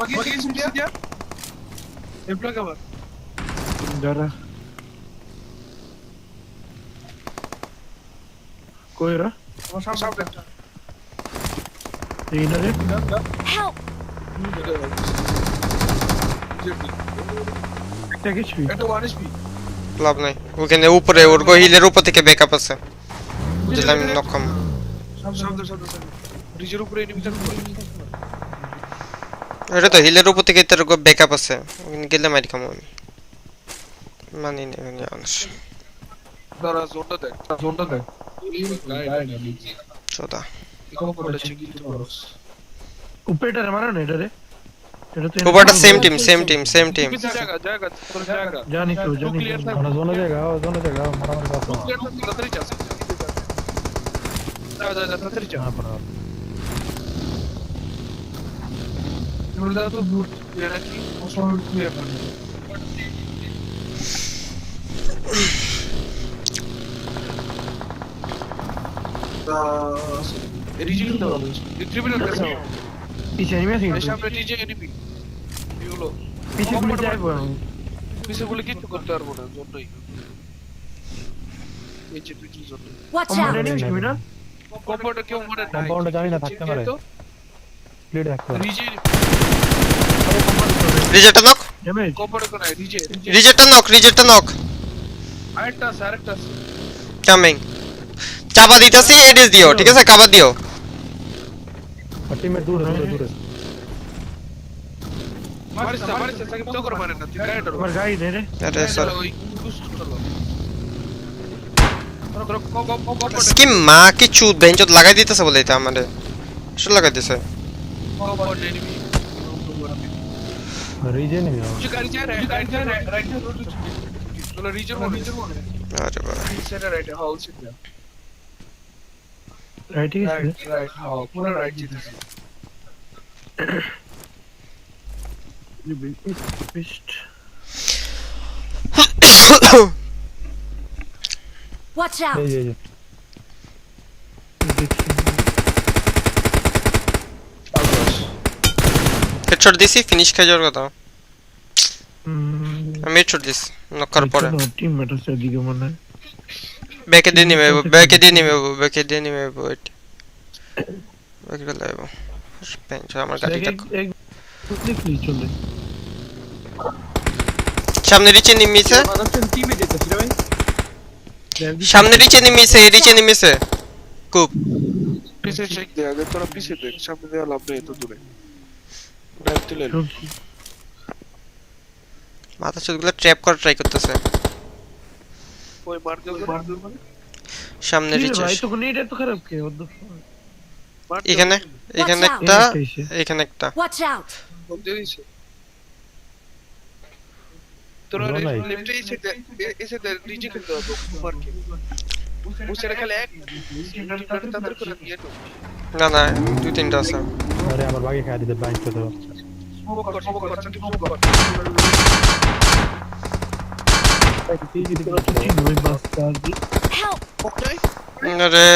Speaker 3: ওকে কিছু দিয়া এই প্লাগ আবার
Speaker 1: যারা কইরা
Speaker 3: আমার সামনে একটা
Speaker 1: এই না রে
Speaker 4: Help.
Speaker 1: একটা কিছু
Speaker 3: একটা 1 HP
Speaker 6: লাভ নাই ওখানে উপরে ওর হিলের উপর থেকে ব্যাকআপ আছে বুঝলে আমি নকম
Speaker 3: সামনে ব্রিজের উপরে এনিমি থাকবে
Speaker 6: এটা তো হিলের উপর থেকে তার ব্যাকআপ আছে ওখানে গেলে মারি খামো আমি মানি নেই অনেক
Speaker 3: দাঁড়া জোনটা দেখ
Speaker 6: চোদা
Speaker 3: কম করে চেক দিতে পারোস
Speaker 1: উপরেটারে মারো না এটারে এটা তো
Speaker 6: উপরটা সেম টিম
Speaker 3: জায়গা তোর জায়গা
Speaker 1: জানি তো জানি
Speaker 3: ক্লিয়ার থাক
Speaker 2: মানে জোনে জায়গা মারামারি করতে হবে।
Speaker 3: ক্লিয়ার থাক তাড়াতাড়ি যাস যা তাড়াতাড়ি যা নোলা তো দূর এরা কি অসল ক্লিয়ার করে রিজিল তো ট্রিবিউনাল कैसा हो
Speaker 1: পিছে এনিমি আছে
Speaker 3: এই সামনে টিজে এনিমি এগুলো
Speaker 1: পিছে গুলি যাইবো
Speaker 3: পিছে বলে কিছু করতে পারবো না জন্যই এই যে পিছু জন্য
Speaker 4: Watch
Speaker 1: আমার
Speaker 4: out!
Speaker 1: এনিমি ছিল না
Speaker 3: কম্পাউন্ডে কেউ মনে নাই
Speaker 2: কম্পাউন্ডে জানি না থাকতে পারে লিড রাখতে হবে।
Speaker 3: রিজে
Speaker 6: রিজেক্টটা নক
Speaker 1: ড্যামেজ
Speaker 3: কম্পাউন্ডে কোন রিজে
Speaker 6: রিজেক্টটা নক
Speaker 3: আরেকটা
Speaker 6: কামিং চাপা দিতেছি এডিস দিও ঠিক আছে কভার দিও
Speaker 2: আর টিমের দূরে
Speaker 3: মারিস সাকিব তো করে মানে না তুই গাইড
Speaker 1: আমার গাড়ি দে রে
Speaker 6: আরে স্যার
Speaker 3: ওই পুশ করলো কম্পাউন্ডে
Speaker 6: স্কিম মা কি চুদ বেঞ্চত লাগাই দিতেছে বলে এটা আমারে শুন লাগাই দিতেছে
Speaker 3: এনিমি
Speaker 2: রিজে নেই
Speaker 3: जो गाड़ी जा रहा है राइट चलो रीजन वन
Speaker 6: আরে বাবা
Speaker 3: सेट राइट है हाउस से
Speaker 1: রাইট ঠিক আছে
Speaker 3: राइट हां पूरा राइट जीते
Speaker 1: বেস্ট
Speaker 4: Watch out!
Speaker 2: এই যে
Speaker 6: হেডশট দিছি ফিনিশ খাই যাওয়ার কথা আমি হেডশট দিস নকর পরে
Speaker 1: টিম মেটার দিকে মনে
Speaker 6: ব্যাকে দিয়ে নিবে ওয়েট ব্যাকে লাইব পেঞ্চ আমার গাড়িটা
Speaker 1: এক দেখলি চলে
Speaker 6: সামনে নিচে নিমিছে
Speaker 3: टीम में देता फिर भाई
Speaker 6: সামনে নিচে নিমিছে খুব
Speaker 3: पीछे चेक दे अगर थोड़ा पीछे देख सामने दे लाभ नहीं तो दूर ड्राइव तो ले लो
Speaker 6: মাথা চুলগুলো ট্র্যাপ করা ট্রাই করতেছে
Speaker 3: कोई मार दो
Speaker 6: সামনে নিচে
Speaker 1: ভাই তো নেট এত খারাপ কে
Speaker 6: এখানে একটা
Speaker 4: Watch out!
Speaker 3: दे दीजिए তোরা লেফটে এসে রিজে করতে হবে মার के उसे रखा ले तंत्र कर दिया तो
Speaker 6: না দুই তিনটা আছে
Speaker 2: আরে আমার বাগে খাই দিতে বাইক তো
Speaker 3: स्मोक कर स्मोक कर
Speaker 4: Help!
Speaker 3: ओके
Speaker 6: আরে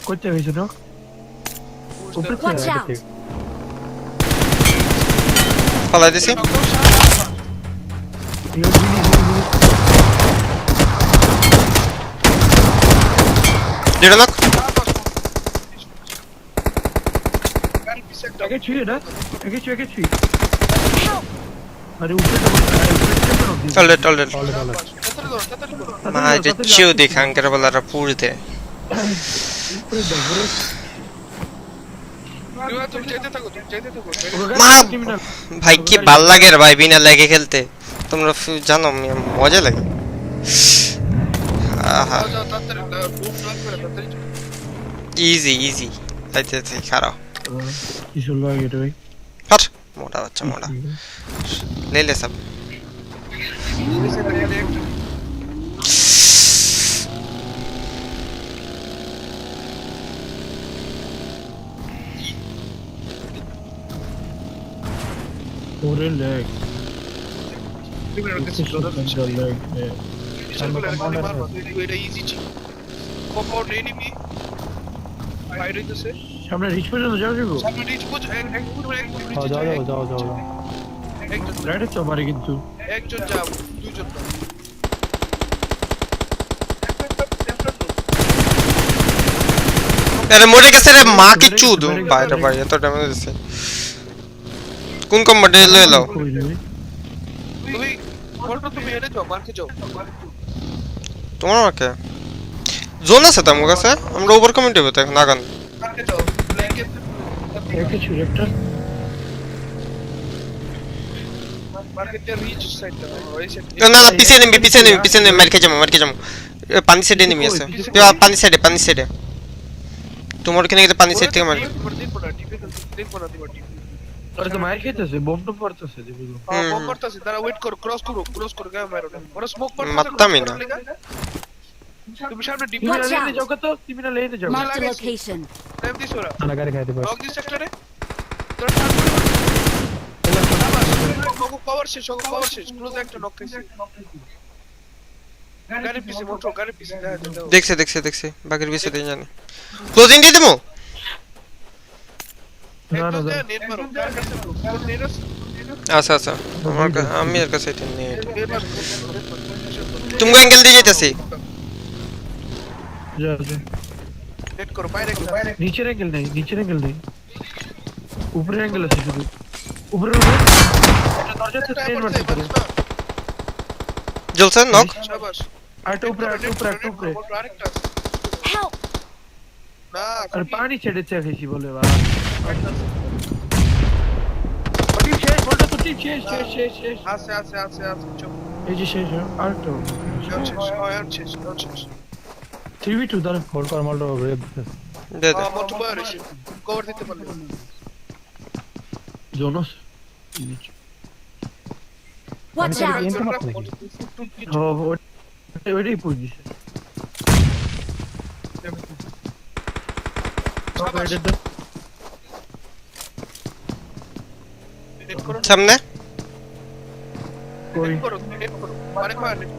Speaker 1: করতে হয়েছে না
Speaker 4: Watch out!
Speaker 6: ফালাই দিছি দুটো নক
Speaker 1: আগে ছুঁয়ে না আগে ছুঁয়ে
Speaker 4: Help!
Speaker 1: আরে উপরে
Speaker 6: অলরেড মা যে চিউ দেখাঙ্কের বলারা পুরতে
Speaker 3: तुम चाहते থাকো
Speaker 6: মা ভাই কি ভাল লাগে রে ভাই বিনা লাগে খেলতে তোমরা জানো মজা লাগে আহা
Speaker 3: जाओ तंत्र बुम ब्लॉक করে तंत्र
Speaker 6: ইজি তাইতে খারাপ
Speaker 1: কিছু লাগে রে ভাই
Speaker 6: হট মোটা বাচ্চা ले सब
Speaker 3: जैसे मैंने एक
Speaker 1: ওরে লেগ
Speaker 3: কম্পাউন্ড এনিমি বাইরে দিছে
Speaker 1: সামনে রিচ পর্যন্ত যাও যাবো
Speaker 3: সামনে রিচ পুজ এক
Speaker 2: যাও
Speaker 3: একজন
Speaker 1: রাইটে তো পারে কিন্তু
Speaker 3: একজন যাও দুইজন না
Speaker 6: আরে মরে গেছে রে মা কি চুদ বাইরে ভাই এত ড্যামেজ দিছে কোন কম্বাটে লয়ে লাও
Speaker 1: কই রে
Speaker 3: তুমি বলতো তুমি এনে যাও মার্কে যাও
Speaker 6: তোমার মাকে জোন আছে তো আমার কাছে আমরা ওভার কমিটি হতে এখন আগান
Speaker 3: মার্কে যাও ব্ল্যাঙ্কেট
Speaker 1: একটা ছিল একটা
Speaker 3: মার্কেটে রিচ সাইডটা ওই সাইড
Speaker 6: না না পিছে নেমে মার খেয়ে যাবো পানি সাইডে নেমে আছে পানি সাইডে তোমার ওখানে গিয়ে পানি সাইড থেকে মার
Speaker 3: দিন পড়া দিবা টিপ
Speaker 1: আরে তো মার খেতেছে বম টম পড়তেছে দিবো
Speaker 3: বম করতেছে তারা ওয়েট করো ক্রস করো গায়ে মারো না ওরা স্মোক করতেছে
Speaker 6: মারতামই না।
Speaker 3: তুমি সামনে ডিপ
Speaker 1: তুমি না
Speaker 4: Watch
Speaker 1: লেনে
Speaker 4: out.
Speaker 1: যাও কত তুমি না লেনে যাও
Speaker 4: Marked a location.
Speaker 3: টাইম দিছ ওরা
Speaker 2: ana gari খাইতে পারি
Speaker 3: লক দিস সেক্টরে তোর কভার শেষ ক্লোজ একটা নক খাইছে গাড়ি পিছে মোটর গাড়ি পিছে
Speaker 6: দেখছে বাকির বিষয় দিয়ে জানি ক্লোজিং দিয়ে দেবো
Speaker 1: না না
Speaker 3: নেট মারো কার কাছে নেট আছে
Speaker 6: আচ্ছা আমি এর কাছে এটা নেই তুমি অ্যাঙ্গেল দিয়ে যাইতাছি
Speaker 1: যা
Speaker 3: নেট করো বাইরে
Speaker 1: নিচের অ্যাঙ্গেল নেই উপরের অ্যাঙ্গেল আছে শুধু উপরে এটা দরজাতে ট্রেন মারতে পারে
Speaker 6: জ্বলছে নক
Speaker 3: শাবাশ
Speaker 1: আরেকটা উপরে
Speaker 3: আরেকটা আছে
Speaker 4: Help!
Speaker 3: না
Speaker 1: আর পানি ছেড়ে খেয়েছি বলে বাবা শেষ বলটা তো ঠিক শেষ
Speaker 3: আছে চুপ
Speaker 1: এই যে শেষ আরেকটা
Speaker 3: শেষ
Speaker 1: 3v2 দাঁড়া
Speaker 2: হোল্ড কর মালটা ব্রেক
Speaker 6: দে
Speaker 3: মোটর বাইরে কভার দিতে পারলে
Speaker 1: জোনস
Speaker 4: Watch out!
Speaker 2: এন্ট মারতে নাকি
Speaker 1: ওইটাই পুশ দিছে
Speaker 3: নেট করো
Speaker 6: সামনে
Speaker 3: নেট করো মানে নেট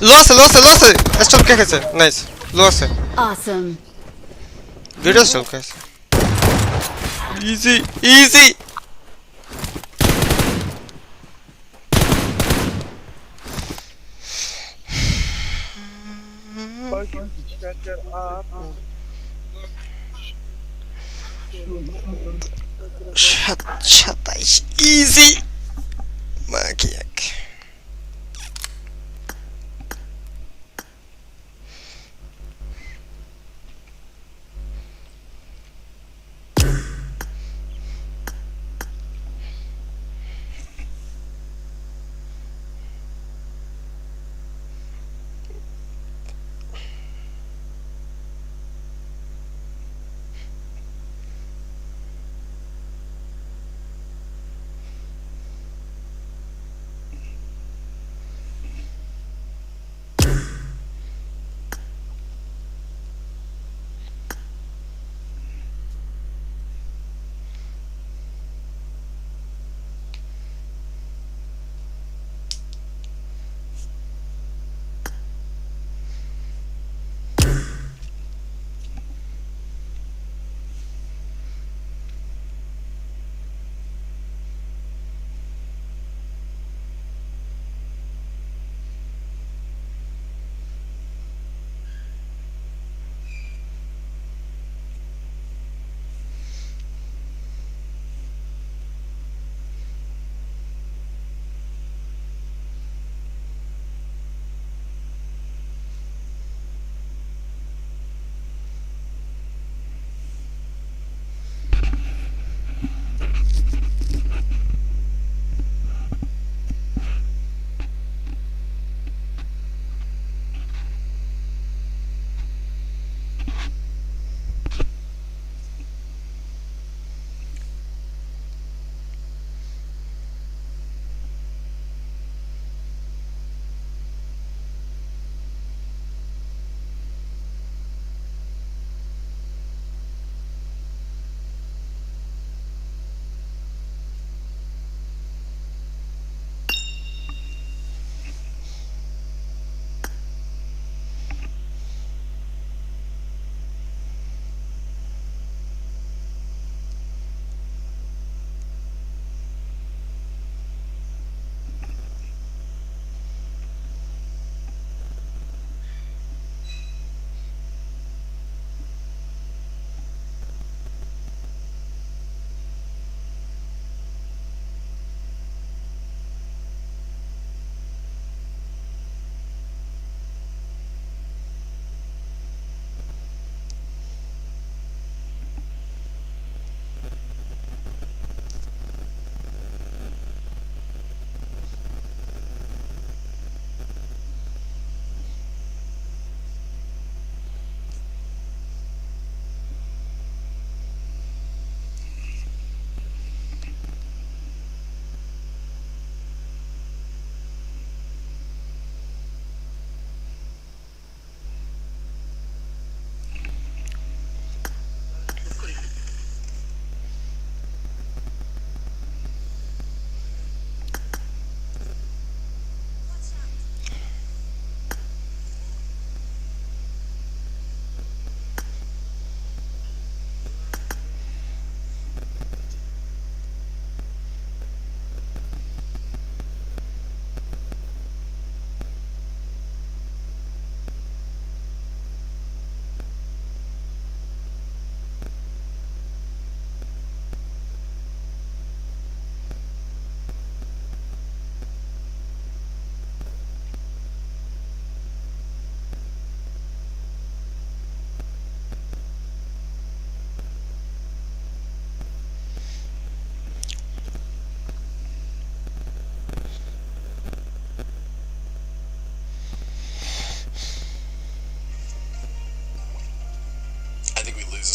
Speaker 6: লো আছে স্টপ কে খেছে নাইস লো আছে
Speaker 4: Awesome.
Speaker 6: গুড স্টপ খেছে ইজি সাতাইশ easy মাকিয়াক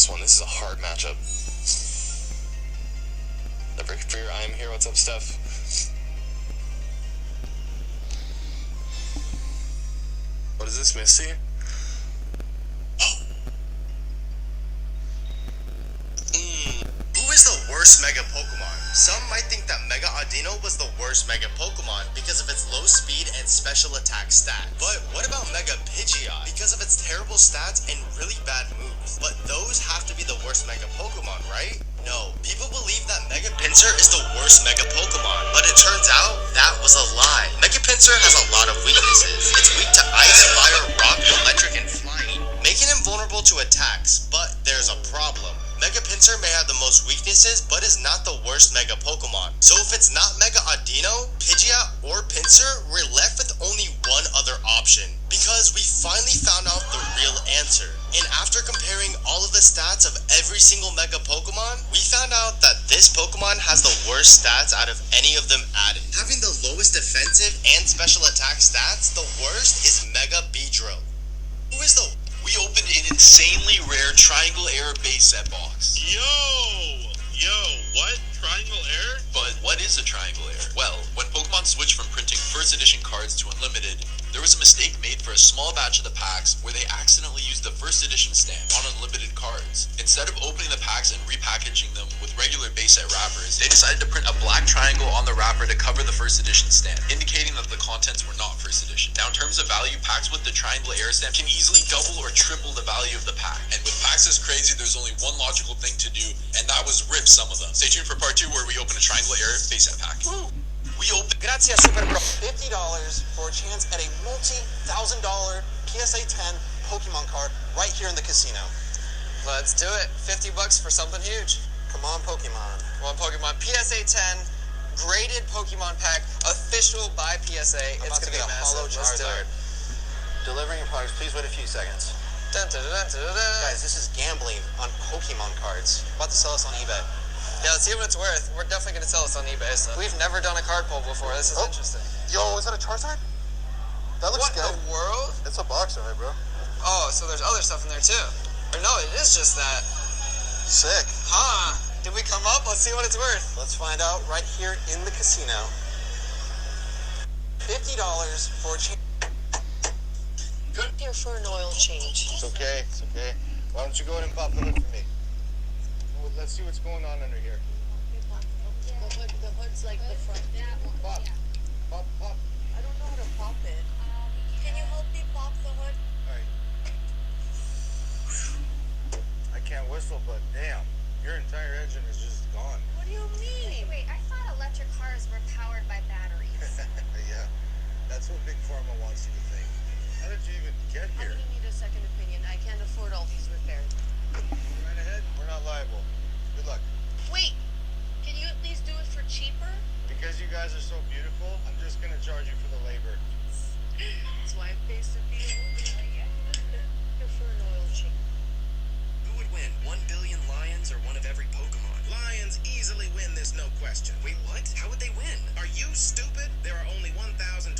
Speaker 7: this one. This is a hard matchup. Never fear, I am here. What's up, Steph? What is this, Misty? Who is the worst Mega Pokemon? Some might think that Mega Audino was the worst Mega Pokemon because of its low speed and special attack stat. But what about Mega Pidgeot? Because of its terrible stats and really bad moves. But those have to be the worst Mega Pokemon, right? No. People believe that Mega Pinsir is the worst Mega Pokemon, but it turns out that was a lie. Mega Pinsir has a lot of weaknesses. It's weak to ice, fire, rock, electric, and flying, making him vulnerable to attacks. But there's a problem. Mega Pinsir may have the most weaknesses, but is not the worst Mega Pokemon. So if it's not Mega Audino, Pidgeot, or Pinsir, we're left with only one other option. Because we finally found out the real answer. And after comparing all of the stats of every single Mega Pokemon, we found out that this Pokemon has the worst stats out of any of them added. Having the lowest defensive and special attack stats, the worst is Mega Beedrill. Who is the...
Speaker 8: We opened an insanely rare Triangle Error base set box.
Speaker 7: Yo, what? Triangle Error?
Speaker 8: But what is a Triangle Error? Well, when Pokemon switched from printing first edition cards to unlimited, there was a mistake made for a small batch of the packs where they accidentally used the first edition stamp on unlimited cards. Instead of opening the packs and repackaging them with regular base set wrappers, they decided to print a black triangle on the wrapper to cover the first edition stamp, indicating that the contents were not first edition. Now in terms of value, packs with the Triangle Error stamp can easily double or triple the value of the pack. And with packs this crazy, there's only one logical thing to do, and that was rip some of them. Stay tuned for part 2 where we open a Triangle Error base set pack.
Speaker 7: Woo.
Speaker 8: We open...
Speaker 9: Grazie, Super Bro. $50 for a chance at a multi-$1,000 PSA 10 Pokemon card right here in the casino.
Speaker 10: Let's do it. $50 for something huge.
Speaker 9: Come on, Pokemon.
Speaker 10: Come on, Pokemon. PSA 10, graded Pokemon pack, official by PSA.
Speaker 9: I'm
Speaker 10: It's
Speaker 9: about to
Speaker 10: gonna be
Speaker 9: get a
Speaker 10: massive.
Speaker 9: hollow
Speaker 10: Let's do
Speaker 9: Charizard.
Speaker 10: it.
Speaker 9: Delivering your products. Please wait a few seconds.
Speaker 10: Dun, dun, dun, dun, dun, dun.
Speaker 9: Guys, this is gambling on Pokemon cards. About to sell us on eBay.
Speaker 10: Yeah, let's see what it's worth. We're definitely gonna sell this on eBay. So. We've never done a card pull before. This is interesting.
Speaker 9: Yo, is that a Charizard? That looks
Speaker 10: What in the world?
Speaker 9: It's a box, alright, bro.
Speaker 10: Oh, so there's other stuff in there too. Or no, it is just that.
Speaker 9: Sick.
Speaker 10: Huh? Did we come up? Let's see what it's worth.
Speaker 9: Let's find out right here in the casino. $50 for a chance.
Speaker 11: Here for an oil change.
Speaker 7: It's okay, it's okay. Why don't you go ahead and pop the hood for me? Well, let's see what's going on under here.
Speaker 11: The hood's like the front.
Speaker 7: Pop. Pop, pop.
Speaker 11: I don't know how to pop it. Can you help me pop the hood?
Speaker 7: Alright. I can't whistle, but damn, your entire engine is just gone.
Speaker 11: What do you mean?
Speaker 12: Wait, I thought electric cars were powered by batteries.
Speaker 7: Yeah, that's what Big Pharma wants you to think. How did you even get
Speaker 11: I'm
Speaker 7: here?
Speaker 11: gonna need a second opinion. I can't afford all these repairs.
Speaker 7: Go right ahead. We're not liable. Good luck.
Speaker 11: Wait, can you at least do it for cheaper?
Speaker 7: Because you guys are so beautiful, I'm just gonna charge you for the labor.
Speaker 11: That's why it pays to be a woman. Here for an oil change.
Speaker 13: Who would win, 1 billion lions or one of every Pokemon?
Speaker 14: Lions easily win, there's no question.
Speaker 13: Wait, what? How would they win?
Speaker 14: Are you stupid? There are only 1,025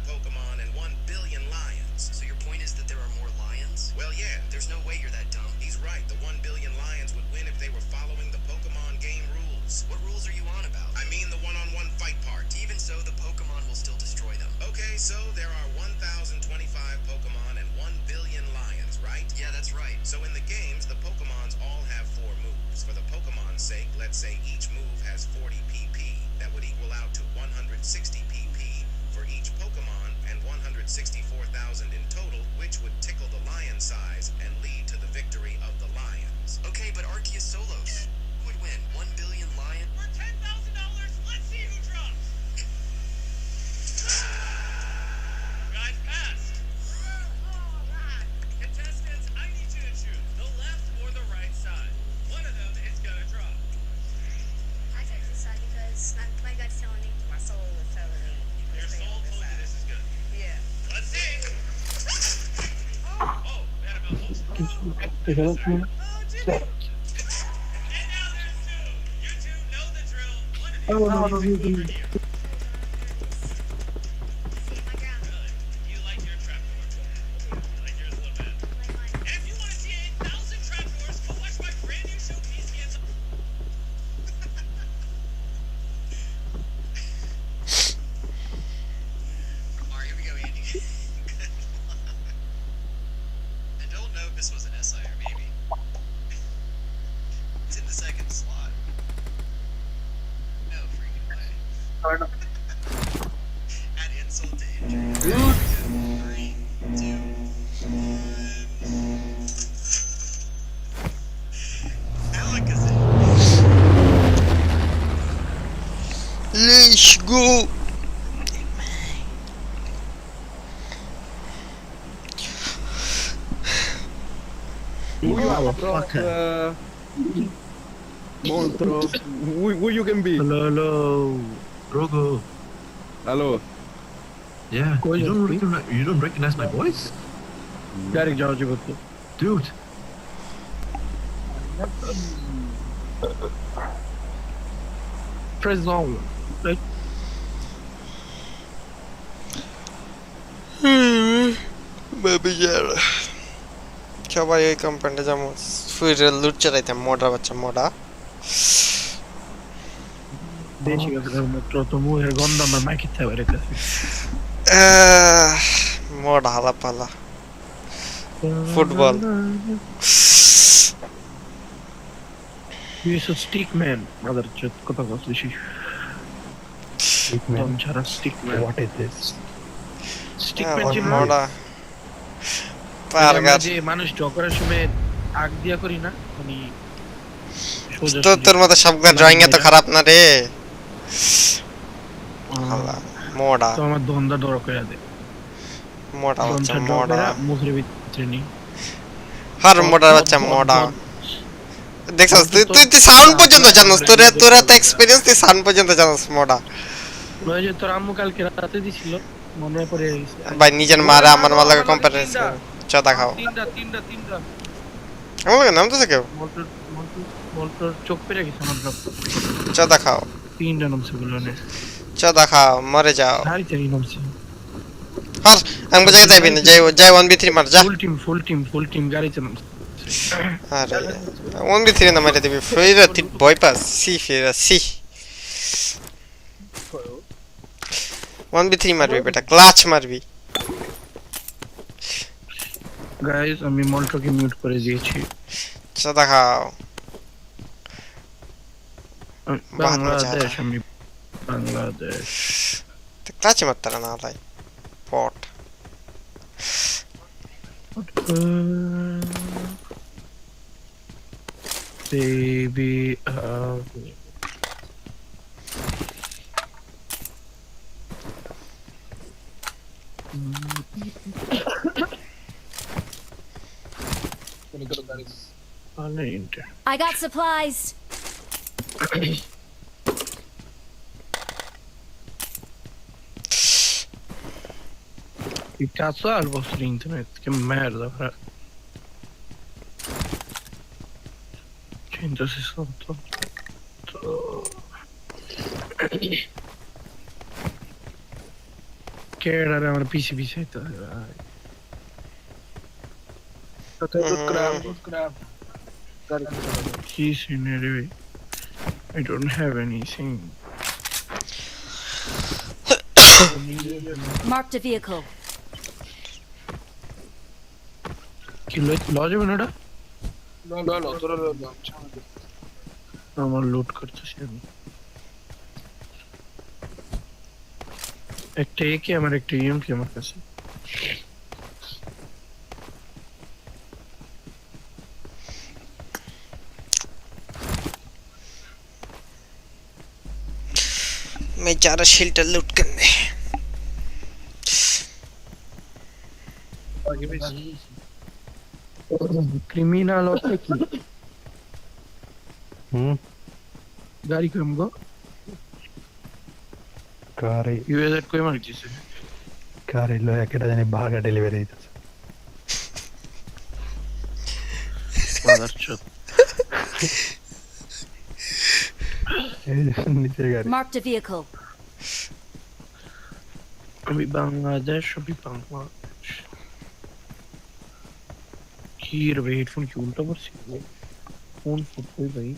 Speaker 14: Pokemon and 1 billion lions.
Speaker 13: So your point is that there are more lions?
Speaker 14: Well, yeah.
Speaker 13: There's no way you're that dumb.
Speaker 14: He's right. The 1 billion lions would win if they were following the Pokemon game rules.
Speaker 13: What rules are you on about?
Speaker 14: I mean the one-on-one fight part.
Speaker 13: Even so, the Pokemon will still destroy them.
Speaker 14: Okay, so there are 1,025 Pokemon and 1 billion lions, right?
Speaker 13: Yeah, that's right.
Speaker 14: So in the games, the Pokemons all have 4 moves. For the Pokemon's sake, let's say each move has 40 PP. That would equal out to 160 PP for each Pokemon and 164,000 in total, which would tickle the lion size and lead to the victory of the lions.
Speaker 13: Okay, but Arceus Solos, who would win? 1 billion lion?
Speaker 15: For $10,000, let's see who drops. Guys passed. Contestants, I need you to choose the left or the right side. One of them is gonna drop.
Speaker 12: I took this side because my gut's telling me. My soul is telling me.
Speaker 15: Your soul told you this is good.
Speaker 12: Yeah.
Speaker 15: Let's see. Oh, bad about those.
Speaker 1: Take it up, man.
Speaker 15: And now there's 2. You two know the drill. One of these is over here.
Speaker 12: See my ground.
Speaker 15: Really? You like your trapdoor? I like yours a little bit. And if you want to see 1,000 trapdoors, go watch my
Speaker 6: go
Speaker 16: Montro, who you can be?
Speaker 1: Hello, Rogo.
Speaker 16: Hello.
Speaker 17: Yeah, you don't recognize my voice?
Speaker 1: Direct George Butler.
Speaker 17: Dude.
Speaker 1: Press on. Right?
Speaker 6: Baby girl. সবাই ওই কম্পাউন্ডে যাবো ফুইরে লুট চালাইতাম মোটা বাচ্চা মোটা
Speaker 1: দেশি গাছের মাত্র তো মুহের গন্ধ আমার মাইকিতে বাইরে কাছে
Speaker 6: মোটা হালা পালা football
Speaker 1: You is a stick man, mother chut kotha kotha shi.
Speaker 2: Stick man.
Speaker 1: Tom chara stick man.
Speaker 2: What is this?
Speaker 1: Stick man chino.
Speaker 6: মোটা পারগার
Speaker 1: যে মানুষ ডকরের সময় আগ দিয়া করি না মানে
Speaker 6: তোর মতো সবগুলা ড্রয়িং এত খারাপ না রে হালা মোটা
Speaker 1: তো আমার দন্দা ডর করে দে
Speaker 6: মোটা বাচ্চা মোটা
Speaker 1: মুখের ভিতরে নি
Speaker 6: হার মোটা বাচ্চা মোটা দেখছস তুই সাউন্ড পর্যন্ত জানোস তোরা তো এক্সপেরিয়েন্স তুই সাউন্ড পর্যন্ত জানোস মোটা
Speaker 1: ওই যে তোর আম্মু কালকে রাতে দিছিল মনে পড়ে গেছে
Speaker 6: ভাই নিজের মারে আমার মার লাগে কম্পারিজন চাদা খাও
Speaker 1: তিনটা
Speaker 6: আমার লাগে নাম তো থাকে
Speaker 1: মোটর চোখ পেরে গেছে আমার ড্রপ
Speaker 6: চাদা খাও
Speaker 1: তিনটা নামছে বললো না
Speaker 6: চাদা খাও মরে যাও
Speaker 1: হারি চারি নামছে
Speaker 6: হার আমি জায়গা যাইবি না যাই 1v3 মার যা
Speaker 1: ফুল টিম গাড়িতে নামছে
Speaker 6: আরে 1v3 না মারে দিবি ফেরা তুই ভয় পাস সি ফেরা সি 1v3 মারবি বেটা ক্লাচ মারবি
Speaker 1: গাইস আমি মল্টোকে মিউট করে দিয়েছি
Speaker 6: চাদা খাও
Speaker 1: বাংলাদেশ
Speaker 6: ক্লাচ মারতারা না ভাই পট
Speaker 1: baby
Speaker 4: I got supplies.
Speaker 1: I cazzo ha il vostro internet? Che merda, fra. 168. Che era una PC bisetta.
Speaker 3: Grab.
Speaker 1: He's in anyway. I don't have anything.
Speaker 4: Marked a vehicle.
Speaker 1: Kill it. Lodge में Nadda?
Speaker 3: No, তোরা লো
Speaker 1: আমার লুট করতেছি আমি একটা একে আমার একটা ইএম কি আমার কাছে
Speaker 6: मैं जा रहा शेल्टर लूट करने
Speaker 1: क्रिमिनल होते की गाड़ी कम गो
Speaker 2: कारी
Speaker 1: यूएसएड कोई मार जिसे
Speaker 2: कारी लो या केटा जाने भागा डेलीवरी दिस
Speaker 1: मदरचोद
Speaker 2: नीचे गाड़ी
Speaker 4: Marked a vehicle.
Speaker 1: अभी बांग्लादेश कीर भाई हेडफोन क्यों उल्टा पर सी फोन फुट कोई भाई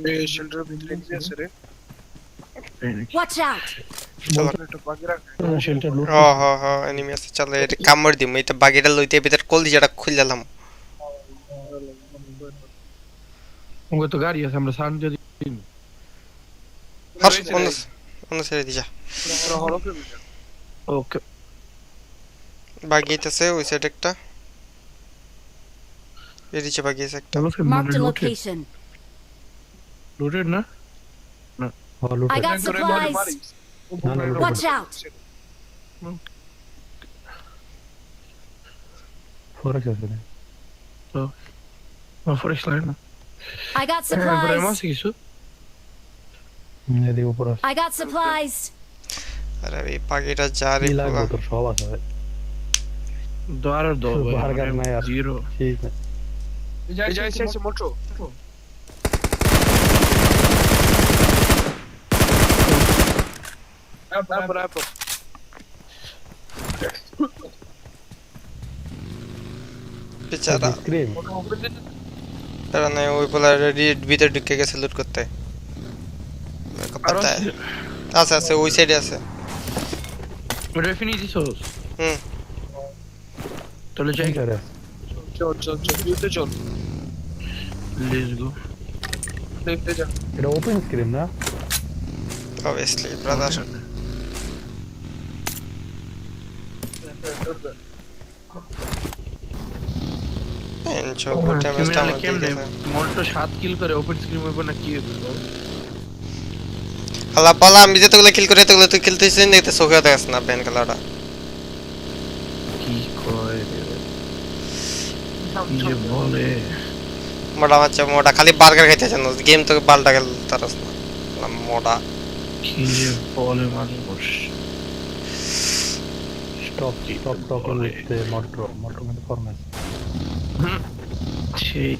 Speaker 3: ये शेल्टर भीतर दिया सरे
Speaker 4: Watch out.
Speaker 1: शेल्टर लूट
Speaker 6: हाँ एनिमी আছে চল এটা কামড় দিম এটা বাগিটা লইতে ভিতর কল দিটা খুললাম
Speaker 1: उनको तो गाड़ी है আমরা সামনে যদি
Speaker 6: হর অন্য ছেড়ে দিছা
Speaker 1: ওকে
Speaker 6: বাগিতেছে ওই সাইড একটা এদিকে বাগিয়েছে একটা
Speaker 4: Marked a location.
Speaker 1: লুটেড না
Speaker 4: I got supplies. Watch out.
Speaker 2: Forex আছে রে।
Speaker 1: তো ফরেক্স লাইন না
Speaker 4: I got
Speaker 1: ব্রাইমাস
Speaker 4: supplies.
Speaker 1: কিছু
Speaker 2: এদিকে উপর আছে।
Speaker 4: I got supplies.
Speaker 6: আরে এই পাখিটা যা রে
Speaker 2: কি লাগবে তোর সব আছে ভাই।
Speaker 1: দ্বার দো
Speaker 2: বার্গার নাই আর
Speaker 1: জিরো
Speaker 2: ঠিক আছে।
Speaker 3: যাইছে মোটো আপ
Speaker 6: বেচারা
Speaker 2: স্ক্রিম
Speaker 6: তারা নাই ওই বলে রেড ভিতরে ঢুকে গেছে লুট করতে পাতা আছে আছে ওই সাইডে আছে
Speaker 1: রেফিনি দিছস
Speaker 6: হুম
Speaker 1: চলে যাই
Speaker 3: চল ইউতে চল
Speaker 1: লেটস গো
Speaker 3: দেখতে যা
Speaker 2: এটা ওপেন স্ক্রিম না
Speaker 6: obviously brother এনচো কোটা মেস্টা
Speaker 1: কেমনে মোল্টো 7 কিল করে ওপেন স্ক্রিন হইব না কি হইব
Speaker 6: আল্লাহ পালা আমি যেতগুলো কিল করে এতগুলো তুই খেলতেছিস না এতে চোখে দেখাস না পেন খেলাটা
Speaker 1: কি কয় কি যে বলে
Speaker 6: মোটা বাচ্চা মোটা খালি বার্গার খাইতে জানো গেম তো পাল্টা গেল তারস না মোটা
Speaker 1: কি যে বলে মানুষ
Speaker 2: stop talking with the motor মানে ফরম্যাট
Speaker 1: সেই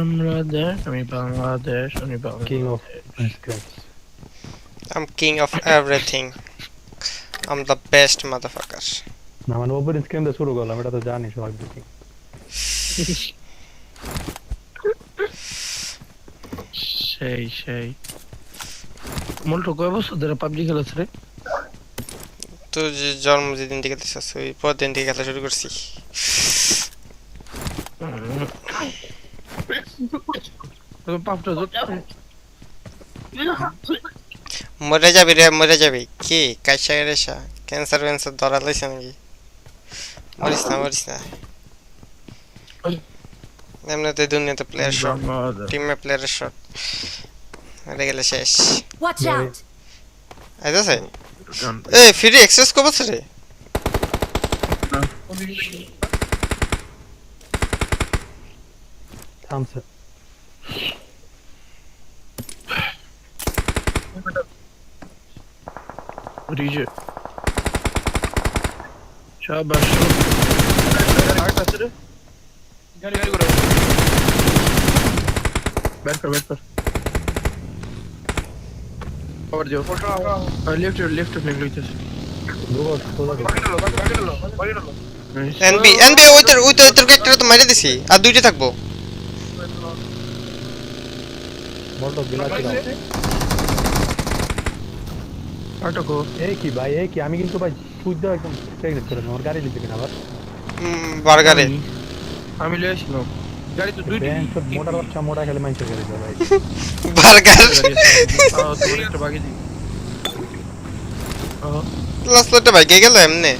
Speaker 1: আমরা দেশ আমি বাংলাদেশ আমি
Speaker 2: king of
Speaker 1: Bangladesh
Speaker 2: scratch
Speaker 6: I'm king of everything I'm the best motherfucker
Speaker 2: না মানে ওপেন স্ক্রিম দিয়ে শুরু করলাম এটা তো জানিস সবাই দেখি
Speaker 1: সেই মোল্টো কয় বছর ধরে পাবজি খেলাছ রে
Speaker 6: তুই যে জন্ম যেদিন থেকে খেলতেছিস ওই পর দিন থেকে খেলা শুরু করছি
Speaker 1: পাপটা
Speaker 6: মরে যাবি রে মরে যাবি কি কাইসা রেসা ক্যান্সার ক্যান্সার ধরা লাইছে নাকি মরিস না এমনিতে দুনিয়াতে প্লেয়ার শট টিমে প্লেয়ারের শট আরে গেলে শেষ
Speaker 4: Watch out.
Speaker 6: আইতাছে এই ফ্রি অ্যাক্সেস কবে রে
Speaker 2: থামছে
Speaker 1: রিজে শাবাশ আট আছে রে গাড়ি করে ব্যাক কর কভার দিও লেফট প্লেন লইতেছে
Speaker 6: এনবি ওই তো ক্যারেক্টার তো মাইরে দিছি আর দুইটা থাকবো
Speaker 2: মোটর গিলাছি
Speaker 1: আটকো
Speaker 2: এই কি ভাই এই কি আমি কিন্তু ভাই সুদ্ধ একদম প্রেগনেন্ট করে আমার গাড়ি দিতে কিনা আবার
Speaker 6: বার্গারে
Speaker 1: আমি লইছিলাম গাড়ি তো দুইটা
Speaker 2: মোটর বাচ্চা মোটা খেলে মাইন্ড করে যায় ভাই
Speaker 6: বার্গার
Speaker 1: তোর একটা বাকি দি
Speaker 6: লাস্ট প্লেটটা ভাই গেল এমনে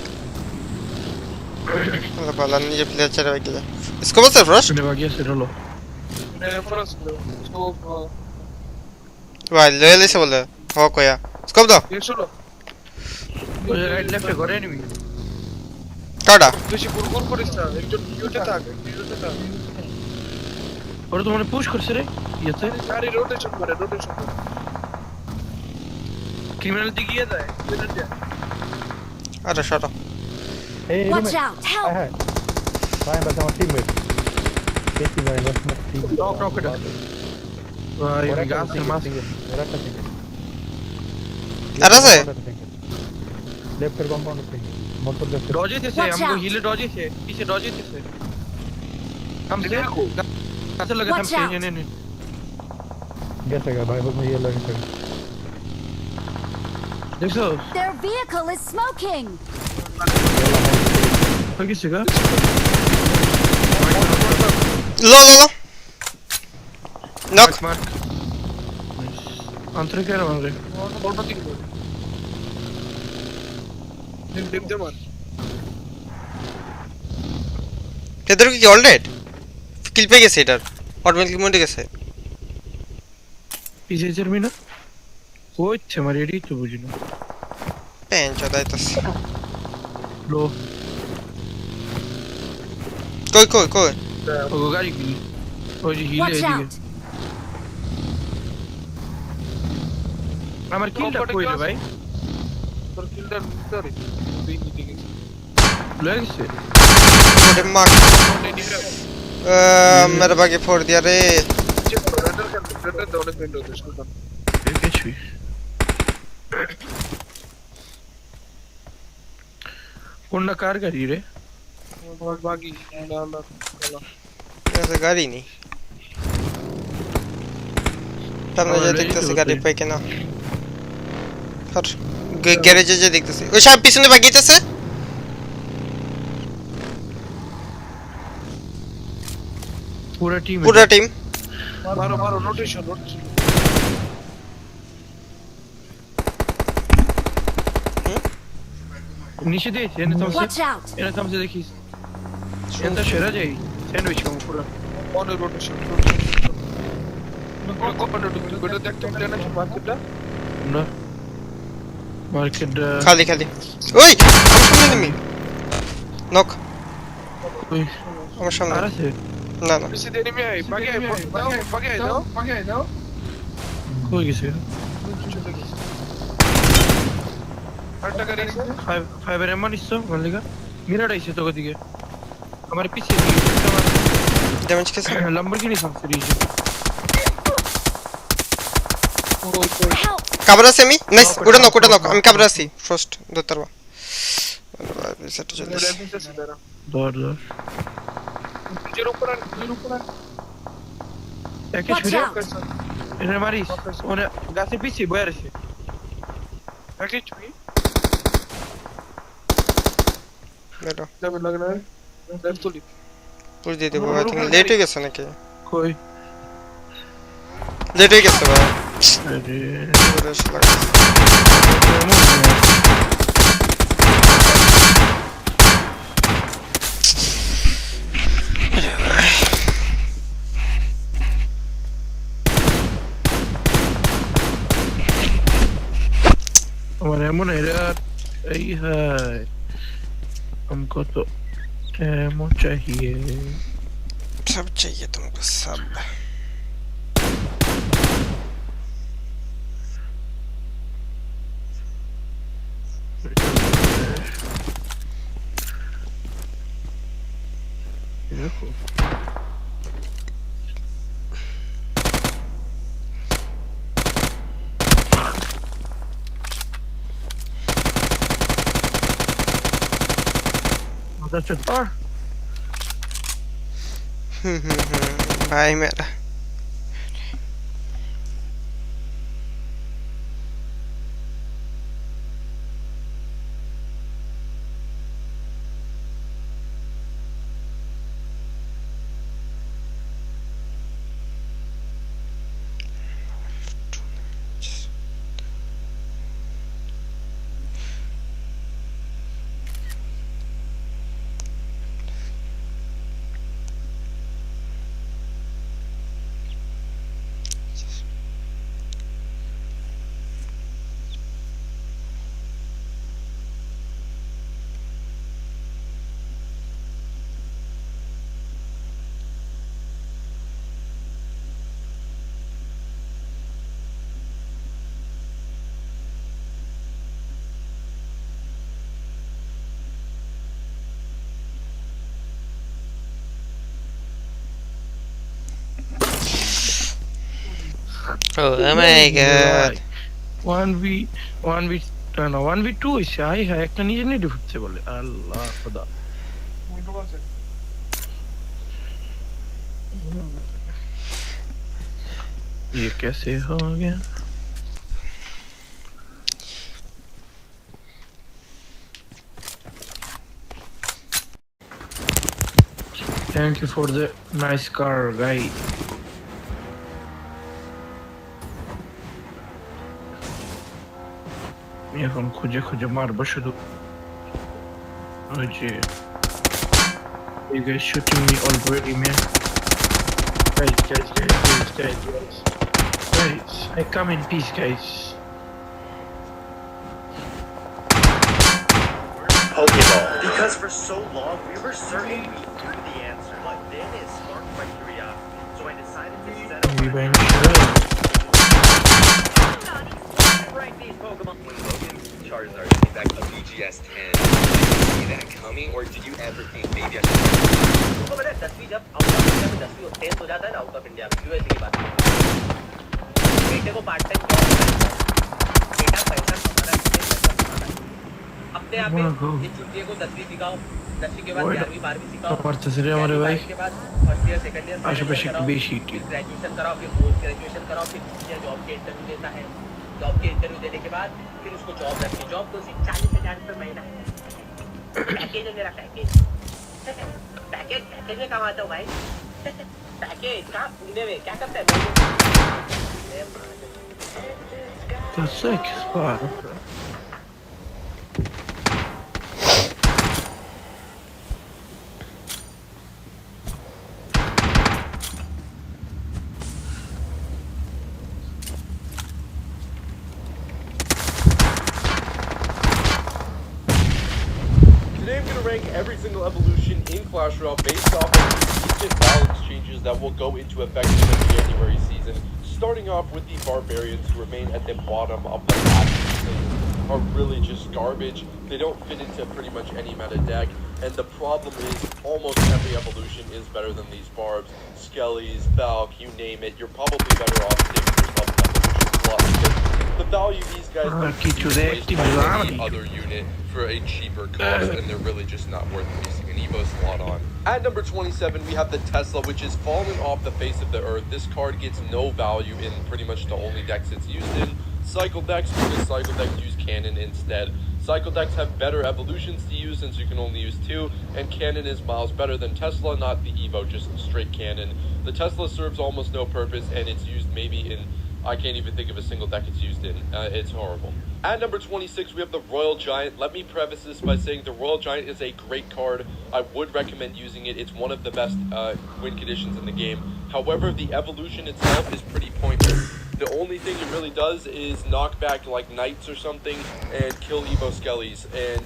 Speaker 6: আল্লাহ পালা নিজে প্লেয়ার ছাড়া ভাই গেলে স্কোপ আছে ফ্রস্ট
Speaker 1: শুনে বাকি আছে রলো
Speaker 6: ভাই লয়েলিছে বলে হ কয়া স্কোপ দাও
Speaker 1: ওই রাইট লেফটে করে এনিমি
Speaker 6: কাটা
Speaker 3: বেশি পুরপুর করিস না একজন ইউতে থাক
Speaker 1: ওরা তো মানে পুশ করছে রে ইয়েতে
Speaker 3: গাড়ি রোটেশন করে
Speaker 1: ক্রিমিনাল দিকে গিয়ে যায়
Speaker 6: আরে শট
Speaker 2: এই
Speaker 4: Watch out. Help.
Speaker 2: হ্যাঁ ভাই বাস আমার টিমমেট দেখি ভাই বাস আমার টিম
Speaker 1: রক এটা ভাই গাছ মাস
Speaker 2: ওরা একটা সিঙ্গেল
Speaker 6: আর আছে
Speaker 2: লেফটের কম্পাউন্ড থেকে মোটর লেফট
Speaker 1: ডজে থেকে আমগো হিলে ডজে থেকে পিছে ডজে থেকে हम देखो কাছে লাগা থামছে নে
Speaker 2: গেছে গা ভাই বলছি ইয়ে লাগে
Speaker 1: দেখো
Speaker 4: Their vehicle is smoking.
Speaker 1: কি ছিগা
Speaker 6: লো নক
Speaker 1: মার্ক अंतरे क्या रहा है
Speaker 3: বলটা দিকে দেখতে মান
Speaker 6: কেদর কি অল ডেড কিল পেয়ে গেছে এটার অটোমেটিক মরে গেছে
Speaker 1: পিছে চলবি না হচ্ছে আমার এডি তো বুঝি না
Speaker 6: পেন চদাইতাছে
Speaker 1: লো
Speaker 6: কই
Speaker 1: ও গাড়ি কি ওই যে হিলে
Speaker 4: Watch
Speaker 1: এদিকে
Speaker 4: out!
Speaker 1: আমার কিলটা কই রে ভাই
Speaker 3: তোর কিলটা ভিতরে তুই নিতে গেছিস
Speaker 1: লয়ে গেছে
Speaker 6: ওরে মা मेरे बागे फोड़ दिया रे
Speaker 3: রেডার দাও অনেক ফ্রেন্ড হতে শুনতাম
Speaker 1: কিছুই কোনটা কার গাড়ি রে
Speaker 3: বাগি না
Speaker 6: ऐसे गाड़ी नहीं सामने जा देखते गाड़ी पे के ना हर गैरेज जा देखते ओ साहब পিছনে বাগিয়েছে पूरा टीम
Speaker 3: मारो रोटेशन
Speaker 1: नीचे दे
Speaker 4: Watch out!
Speaker 1: এনে থামছে দেখিস এটা সেরা যাই স্যান্ডউইচ কাম পুরো
Speaker 3: অন রোটেশন কোপানো ঢুকতে করে দেখতে প্ল্যান আছে মার্কেটটা
Speaker 1: না মার্কেট
Speaker 6: খালি ওই আমার সামনে নেমি নক
Speaker 1: ওই
Speaker 6: আমার সামনে
Speaker 1: আর আছে
Speaker 6: না
Speaker 3: পিছে দিয়ে নেমে আই বাগে দাও
Speaker 1: কই গেছে
Speaker 3: আটটা গাড়ি আছে
Speaker 1: ফাইবার এমন ইসছো মালিকা মিরাড আইছে তোকে দিকে আমার পিছে
Speaker 6: ড্যামেজ কেসে
Speaker 1: ল্যাম্বরগিনি সামনে রিজে
Speaker 6: কাবরা সেমি নাইস ওটা নক আমি কাবরা আছি ফার্স্ট দতরবা সেটা চলে
Speaker 1: দর
Speaker 3: নিজের উপর
Speaker 1: একে ছুড়ে এনে মারিস ওনে গাছে পিছে বয়ার আছে একে ছুঁই
Speaker 6: বেটা
Speaker 3: যাবে লাগনা দেখ তুলি
Speaker 6: পুশ দিয়ে দেবো ভাই তুমি লেট হয়ে গেছে নাকি
Speaker 1: কই
Speaker 6: লেট হয়ে গেছে ভাই
Speaker 1: আরে
Speaker 6: পুরো লাগা
Speaker 1: আমার এমন এরা এই হয় हमको तो एमो चाहिए
Speaker 6: सब चाहिए तुमको सब
Speaker 1: देखो
Speaker 6: भाई मेरा Oh my god
Speaker 1: 1v2 হইছে আই হ্যাঁ একটা নিজে নিজে ঢুকছে বলে আল্লাহ খোদা ये कैसे हो गया Thank you for the nice car, guy. এখন খুঁজে খুঁজে মারবো শুধু ওই যে you guys shooting me already man Guys, I come in peace, guys.
Speaker 18: Pokeball. Because for so long, we were certain we knew the answer. But then it sparked my curiosity. So I decided to set up
Speaker 1: We went
Speaker 18: rank these Pokemon. When Logan Charizard came back to BGS 10, did you see that coming, or did you ever think maybe I should... तो पता है 10वीं जब out of India में 10वीं 10th हो जाता है ना आउट ऑफ इंडिया में यूएस की बात बेटे को पार्ट टाइम जॉब बेटा पैसा कमाना है अपने आप में ये छुट्टियों को 10वीं सिखाओ 10वीं के बाद 11वीं 12वीं सिखाओ
Speaker 1: के
Speaker 18: बाद first year second year graduation कराओ फिर पोस्ट ग्रेजुएशन कराओ फिर जॉब के इंटरव्यू देता है जॉब के इंटरव्यू देने के बाद फिर उसको जॉब लगती है जॉब तो सिर्फ 40,000 रुपये महीना पैकेज है मेरा पैकेज में कमाता हूँ भाई पैकेज का पुणे में क्या करता है
Speaker 1: Tá sick, spara.
Speaker 19: Today I'm going to rank every single evolution in Clash Royale based off of the recent balance changes that will go into effect in the January season. Starting off with the Barbarians, who remain at the bottom of the pack, are really just garbage. They don't fit into pretty much any meta deck, and the problem is almost every evolution is better than these Barbs. Skellies, Valk, you name it, you're probably better off saving yourself an evolution slot because the value these guys bring to any other unit for a cheaper cost, and they're really just not worth wasting an Evo slot on. At number 27, we have the Tesla, which is fallen off the face of the earth. This card gets no value in pretty much the only decks it's used in. Cycle decks, because cycle decks use Cannon instead. Cycle decks have better evolutions to use since you can only use 2, and Cannon is miles better than Tesla, not the Evo, just straight Cannon. The Tesla serves almost no purpose, and it's used maybe in, I can't even think of a single deck it's used in. It's horrible. At number 26, we have the Royal Giant. Let me preface this by saying the Royal Giant is a great card. I would recommend using it. It's one of the best win conditions in the game. However, the evolution itself is pretty pointless. The only thing it really does is knock back like Knights or something and kill Evo Skellies. And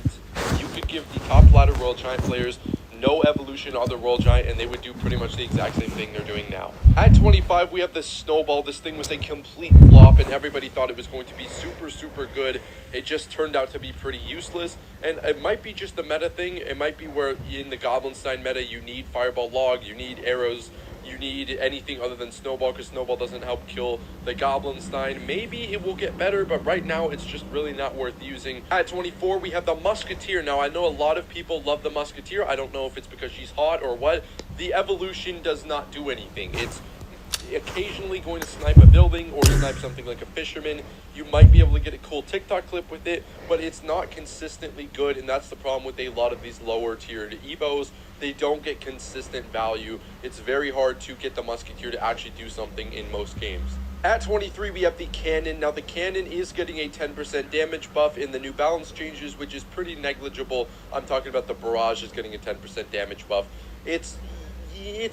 Speaker 19: you could give the top ladder Royal Giant players no evolution on the Royal Giant, and they would do pretty much the exact same thing they're doing now. At 25, we have the Snowball. This thing was a complete flop, and everybody thought it was going to be super, super good. It just turned out to be pretty useless, and it might be just the meta thing. It might be where in the Goblinstein meta, you need Fireball Log, you need arrows, you need anything other than Snowball, because Snowball doesn't help kill the Goblinstein. Maybe it will get better, but right now it's just really not worth using. At 24, we have the Musketeer. Now, I know a lot of people love the Musketeer. I don't know if it's because she's hot or what. The evolution does not do anything. It's occasionally going to snipe a building or snipe something like a fisherman. You might be able to get a cool TikTok clip with it, but it's not consistently good, and that's the problem with a lot of these lower tiered Evos. They don't get consistent value. It's very hard to get the Musketeer to actually do something in most games. At 23, we have the Cannon. Now, the Cannon is getting a 10% damage buff in the new balance changes, which is pretty negligible. I'm talking about the Barrage is getting a 10% damage buff. It's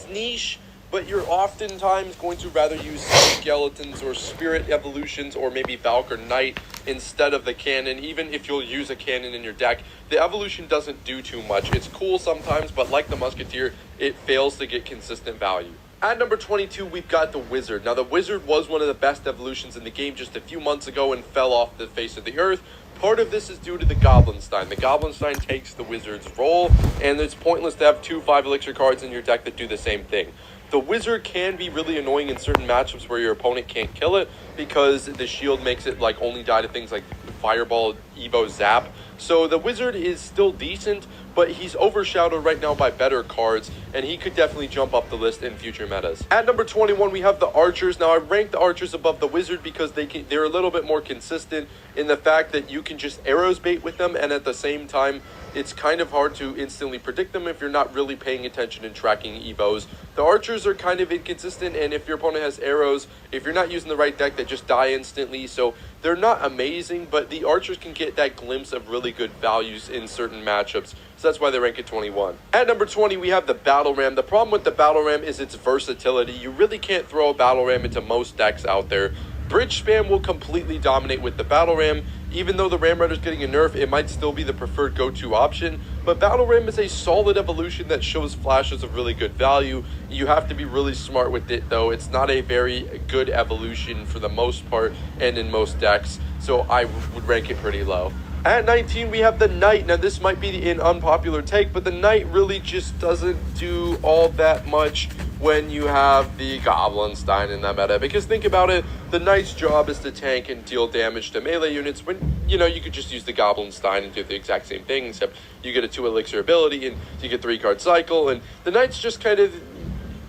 Speaker 19: niche, but you're oftentimes going to rather use Skeletons or Spirit Evolutions or maybe Valk or Knight instead of the Cannon. Even if you'll use a Cannon in your deck, the evolution doesn't do too much. It's cool sometimes, but like the Musketeer, it fails to get consistent value. At number 22, we've got the Wizard. Now, the Wizard was one of the best evolutions in the game just a few months ago and fell off the face of the earth. Part of this is due to the Goblinstein. The Goblinstein takes the Wizard's role, and it's pointless to have 2 5-elixir cards in your deck that do the same thing. The Wizard can be really annoying in certain matchups where your opponent can't kill it because the shield makes it like only die to things like Fireball, Evo, Zap. So the Wizard is still decent, but he's overshadowed right now by better cards, and he could definitely jump up the list in future metas. At number 21, we have the Archers. Now, I rank the Archers above the Wizard because they're a little bit more consistent in the fact that you can just arrows bait with them, and at the same time, it's kind of hard to instantly predict them if you're not really paying attention and tracking Evos. The Archers are kind of inconsistent, and if your opponent has arrows, if you're not using the right deck, they just die instantly, so they're not amazing, but the Archers can get that glimpse of really really good values in certain matchups. So that's why they rank at 21. At number 20, we have the Battle Ram. The problem with the Battle Ram is its versatility. You really can't throw a Battle Ram into most decks out there. Bridge spam will completely dominate with the Battle Ram. Even though the Ram Rider's getting a nerf, it might still be the preferred go-to option. But Battle Ram is a solid evolution that shows flashes of really good value. You have to be really smart with it, though. It's not a very good evolution for the most part and in most decks. So I would rank it pretty low. At 19, we have the Knight. Now, this might be an unpopular take, but the Knight really just doesn't do all that much when you have the Goblinstein in that meta. Because think about it, the Knight's job is to tank and deal damage to melee units when, you know, you could just use the Goblinstein and do the exact same thing, except you get a 2 elixir ability and you get 3-card cycle, and the Knight's just kind of,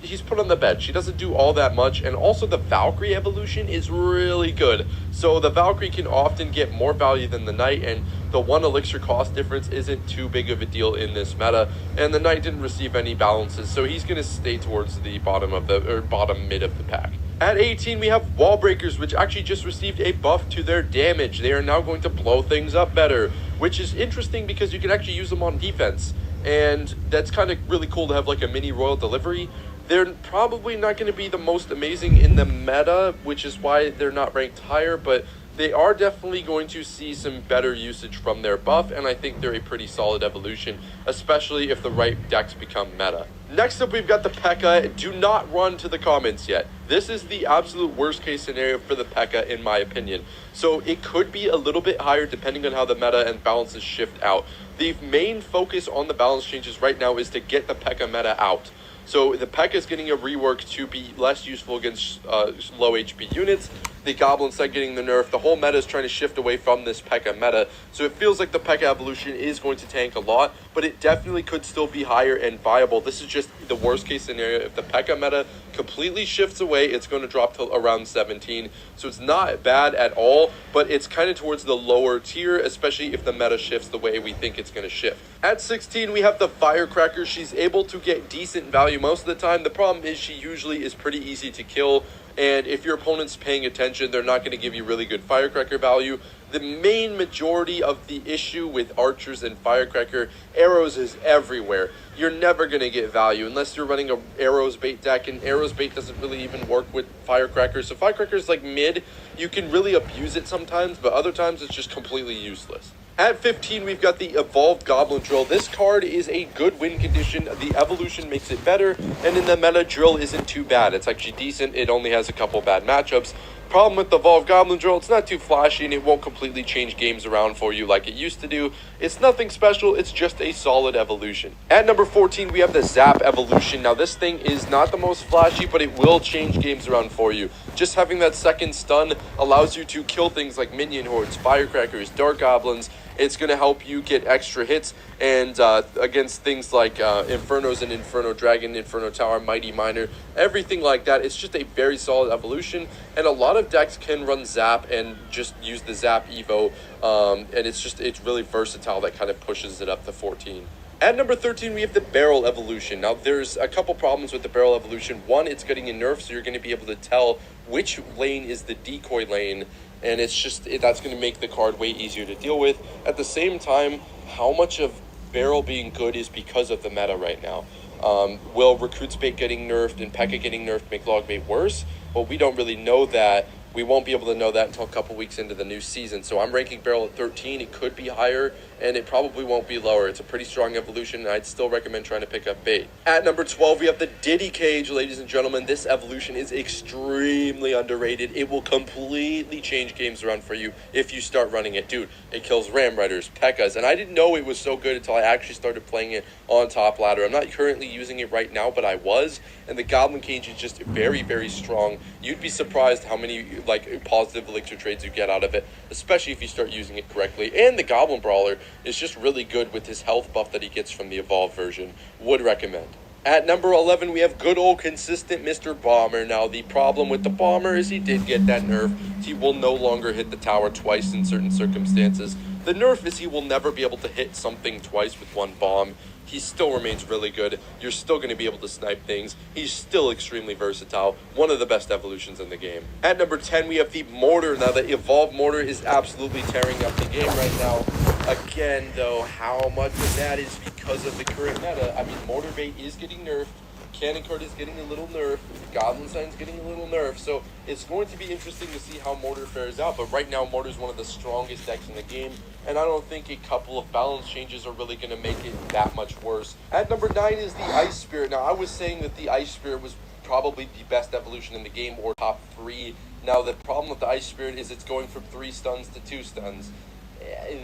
Speaker 19: he's put on the bench. She doesn't do all that much, and also the Valkyrie evolution is really good. So the Valkyrie can often get more value than the Knight, and the 1 elixir cost difference isn't too big of a deal in this meta, and the Knight didn't receive any balances, so he's going to stay towards the bottom mid of the pack. At 18, we have Wall Breakers, which actually just received a buff to their damage. They are now going to blow things up better, which is interesting because you can actually use them on defense, and that's kind of really cool to have like a mini Royal Delivery. They're probably not going to be the most amazing in the meta, which is why they're not ranked higher, but they are definitely going to see some better usage from their buff, and I think they're a pretty solid evolution, especially if the right decks become meta. Next up, we've got the P.E.K.K.A. Do not run to the comments yet. This is the absolute worst case scenario for the P.E.K.K.A. in my opinion. So it could be a little bit higher depending on how the meta and balances shift out. The main focus on the balance changes right now is to get the P.E.K.K.A. meta out. So the P.E.K.K.A. is getting a rework to be less useful against low HP units. The Goblins are getting the nerf. The whole meta is trying to shift away from this P.E.K.K.A. meta. So it feels like the P.E.K.K.A. evolution is going to tank a lot, but it definitely could still be higher and viable. This is just the worst case scenario. If the P.E.K.K.A. meta completely shifts away, it's going to drop to around 17. So it's not bad at all, but it's kind of towards the lower tier, especially if the meta shifts the way we think it's going to shift. At 16, we have the Firecracker. She's able to get decent value most of the time. The problem is she usually is pretty easy to kill, and if your opponent's paying attention, they're not going to give you really good Firecracker value. The main majority of the issue with archers and Firecracker, arrows is everywhere. You're never going to get value unless you're running a arrows bait deck, and arrows bait doesn't really even work with Firecracker. So Firecracker is like mid. You can really abuse it sometimes, but other times it's just completely useless. At 15, we've got the Evolved Goblin Drill. This card is a good win condition. The evolution makes it better, and in the meta, Drill isn't too bad. It's actually decent. It only has a couple bad matchups. Problem with the Evolved Goblin Drill, it's not too flashy, and it won't completely change games around for you like it used to do. It's nothing special. It's just a solid evolution. At number 14, we have the Zap Evolution. Now, this thing is not the most flashy, but it will change games around for you. Just having that second stun allows you to kill things like Minion Hordes, Firecrackers, Dark Goblins. It's going to help you get extra hits, and against things like Infernos and Inferno Dragon, Inferno Tower, Mighty Miner, everything like that. It's just a very solid evolution, and a lot of decks can run Zap and just use the Zap Evo, and it's really versatile. That kind of pushes it up to 14. At number 13, we have the Barrel Evolution. Now, there's a couple problems with the Barrel Evolution. One, it's getting a nerf, so you're going to be able to tell which lane is the decoy lane, and that's going to make the card way easier to deal with. At the same time, how much of Barrel being good is because of the meta right now. Will Recruit's Bait getting nerfed and P.E.K.K.A. getting nerfed make Log Bait worse? Well, we don't really know that. We won't be able to know that until a couple weeks into the new season. So I'm ranking Barrel at 13. It could be higher, and it probably won't be lower. It's a pretty strong evolution, and I'd still recommend trying to pick up Bait. At number 12, we have the Diddy Cage, ladies and gentlemen. This evolution is extremely underrated. It will completely change games around for you if you start running it. Dude, it kills Ram Riders, P.E.K.K.A.s, and I didn't know it was so good until I actually started playing it on top ladder. I'm not currently using it right now, but I was, and the Goblin Cage is just very, very strong. You'd be surprised how many positive elixir trades you get out of it, especially if you start using it correctly. And the Goblin Brawler is just really good with his health buff that he gets from the evolved version. Would recommend. At number 11, we have good old consistent Mr. Bomber. Now, the problem with the Bomber is he did get that nerf. He will no longer hit the tower twice in certain circumstances. The nerf is he will never be able to hit something twice with one bomb. he still remains really good. You're still going to be able to snipe things. He's still extremely versatile. One of the best evolutions in the game. At number 10, we have the Mortar. Now, the Evolved Mortar is absolutely tearing up the game right now. Again, though, how much of that is because of the current meta? I mean, Mortar Bait is getting nerfed. Cannon Card is getting a little nerf. Goblin Sign's getting a little nerf. So it's going to be interesting to see how Mortar fares out. But right now, Mortar is one of the strongest decks in the game. And I don't think a couple of balance changes are really going to make it that much worse. At number 9 is the Ice Spirit. Now, I was saying that the Ice Spirit was probably the best evolution in the game, or top 3. Now, the problem with the Ice Spirit is it's going from 3 stuns to 2 stuns.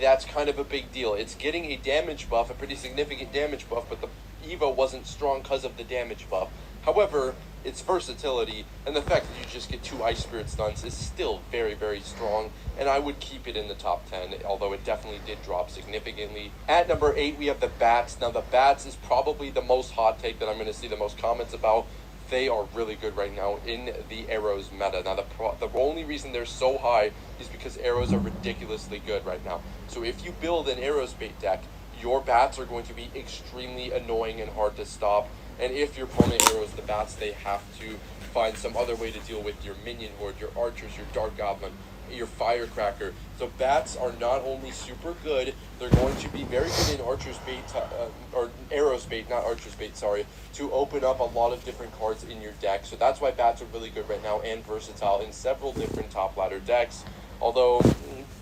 Speaker 19: That's kind of a big deal. It's getting a damage buff, a pretty significant damage buff, but the Evo wasn't strong because of the damage buff. However, its versatility and the fact that you just get 2 Ice Spirit stuns is still very, very strong, and I would keep it in the top 10, although it definitely did drop significantly. At number 8, we have the Bats. Now, the Bats is probably the most hot take that I'm going to see the most comments about. They are really good right now in the Arrows meta. Now, the only reason they're so high is because Arrows are ridiculously good right now. So if you build an Arrows bait deck, your Bats are going to be extremely annoying and hard to stop. And if your opponent Arrows the Bats, they have to find some other way to deal with your Minion Horde, your Archers, your Dark Goblin, your Firecracker. So Bats are not only super good, they're going to be very good in Archer's Bait, or Arrow's Bait, not Archer's Bait, sorry, to open up a lot of different cards in your deck. So that's why Bats are really good right now and versatile in several different top ladder decks. Although,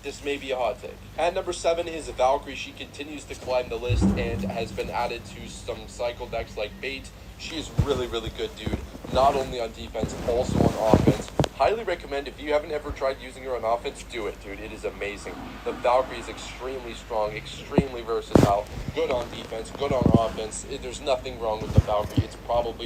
Speaker 19: this may be a hot take. At number 7 is Valkyrie. She continues to climb the list and has been added to some cycle decks like Bait. She is really, really good, dude. Not only on defense, also on offense. Highly recommend, if you haven't ever tried using her on offense, do it, dude. It is amazing. The Valkyrie is extremely strong, extremely versatile, good on defense, good on offense. There's nothing wrong with the Valkyrie. It's probably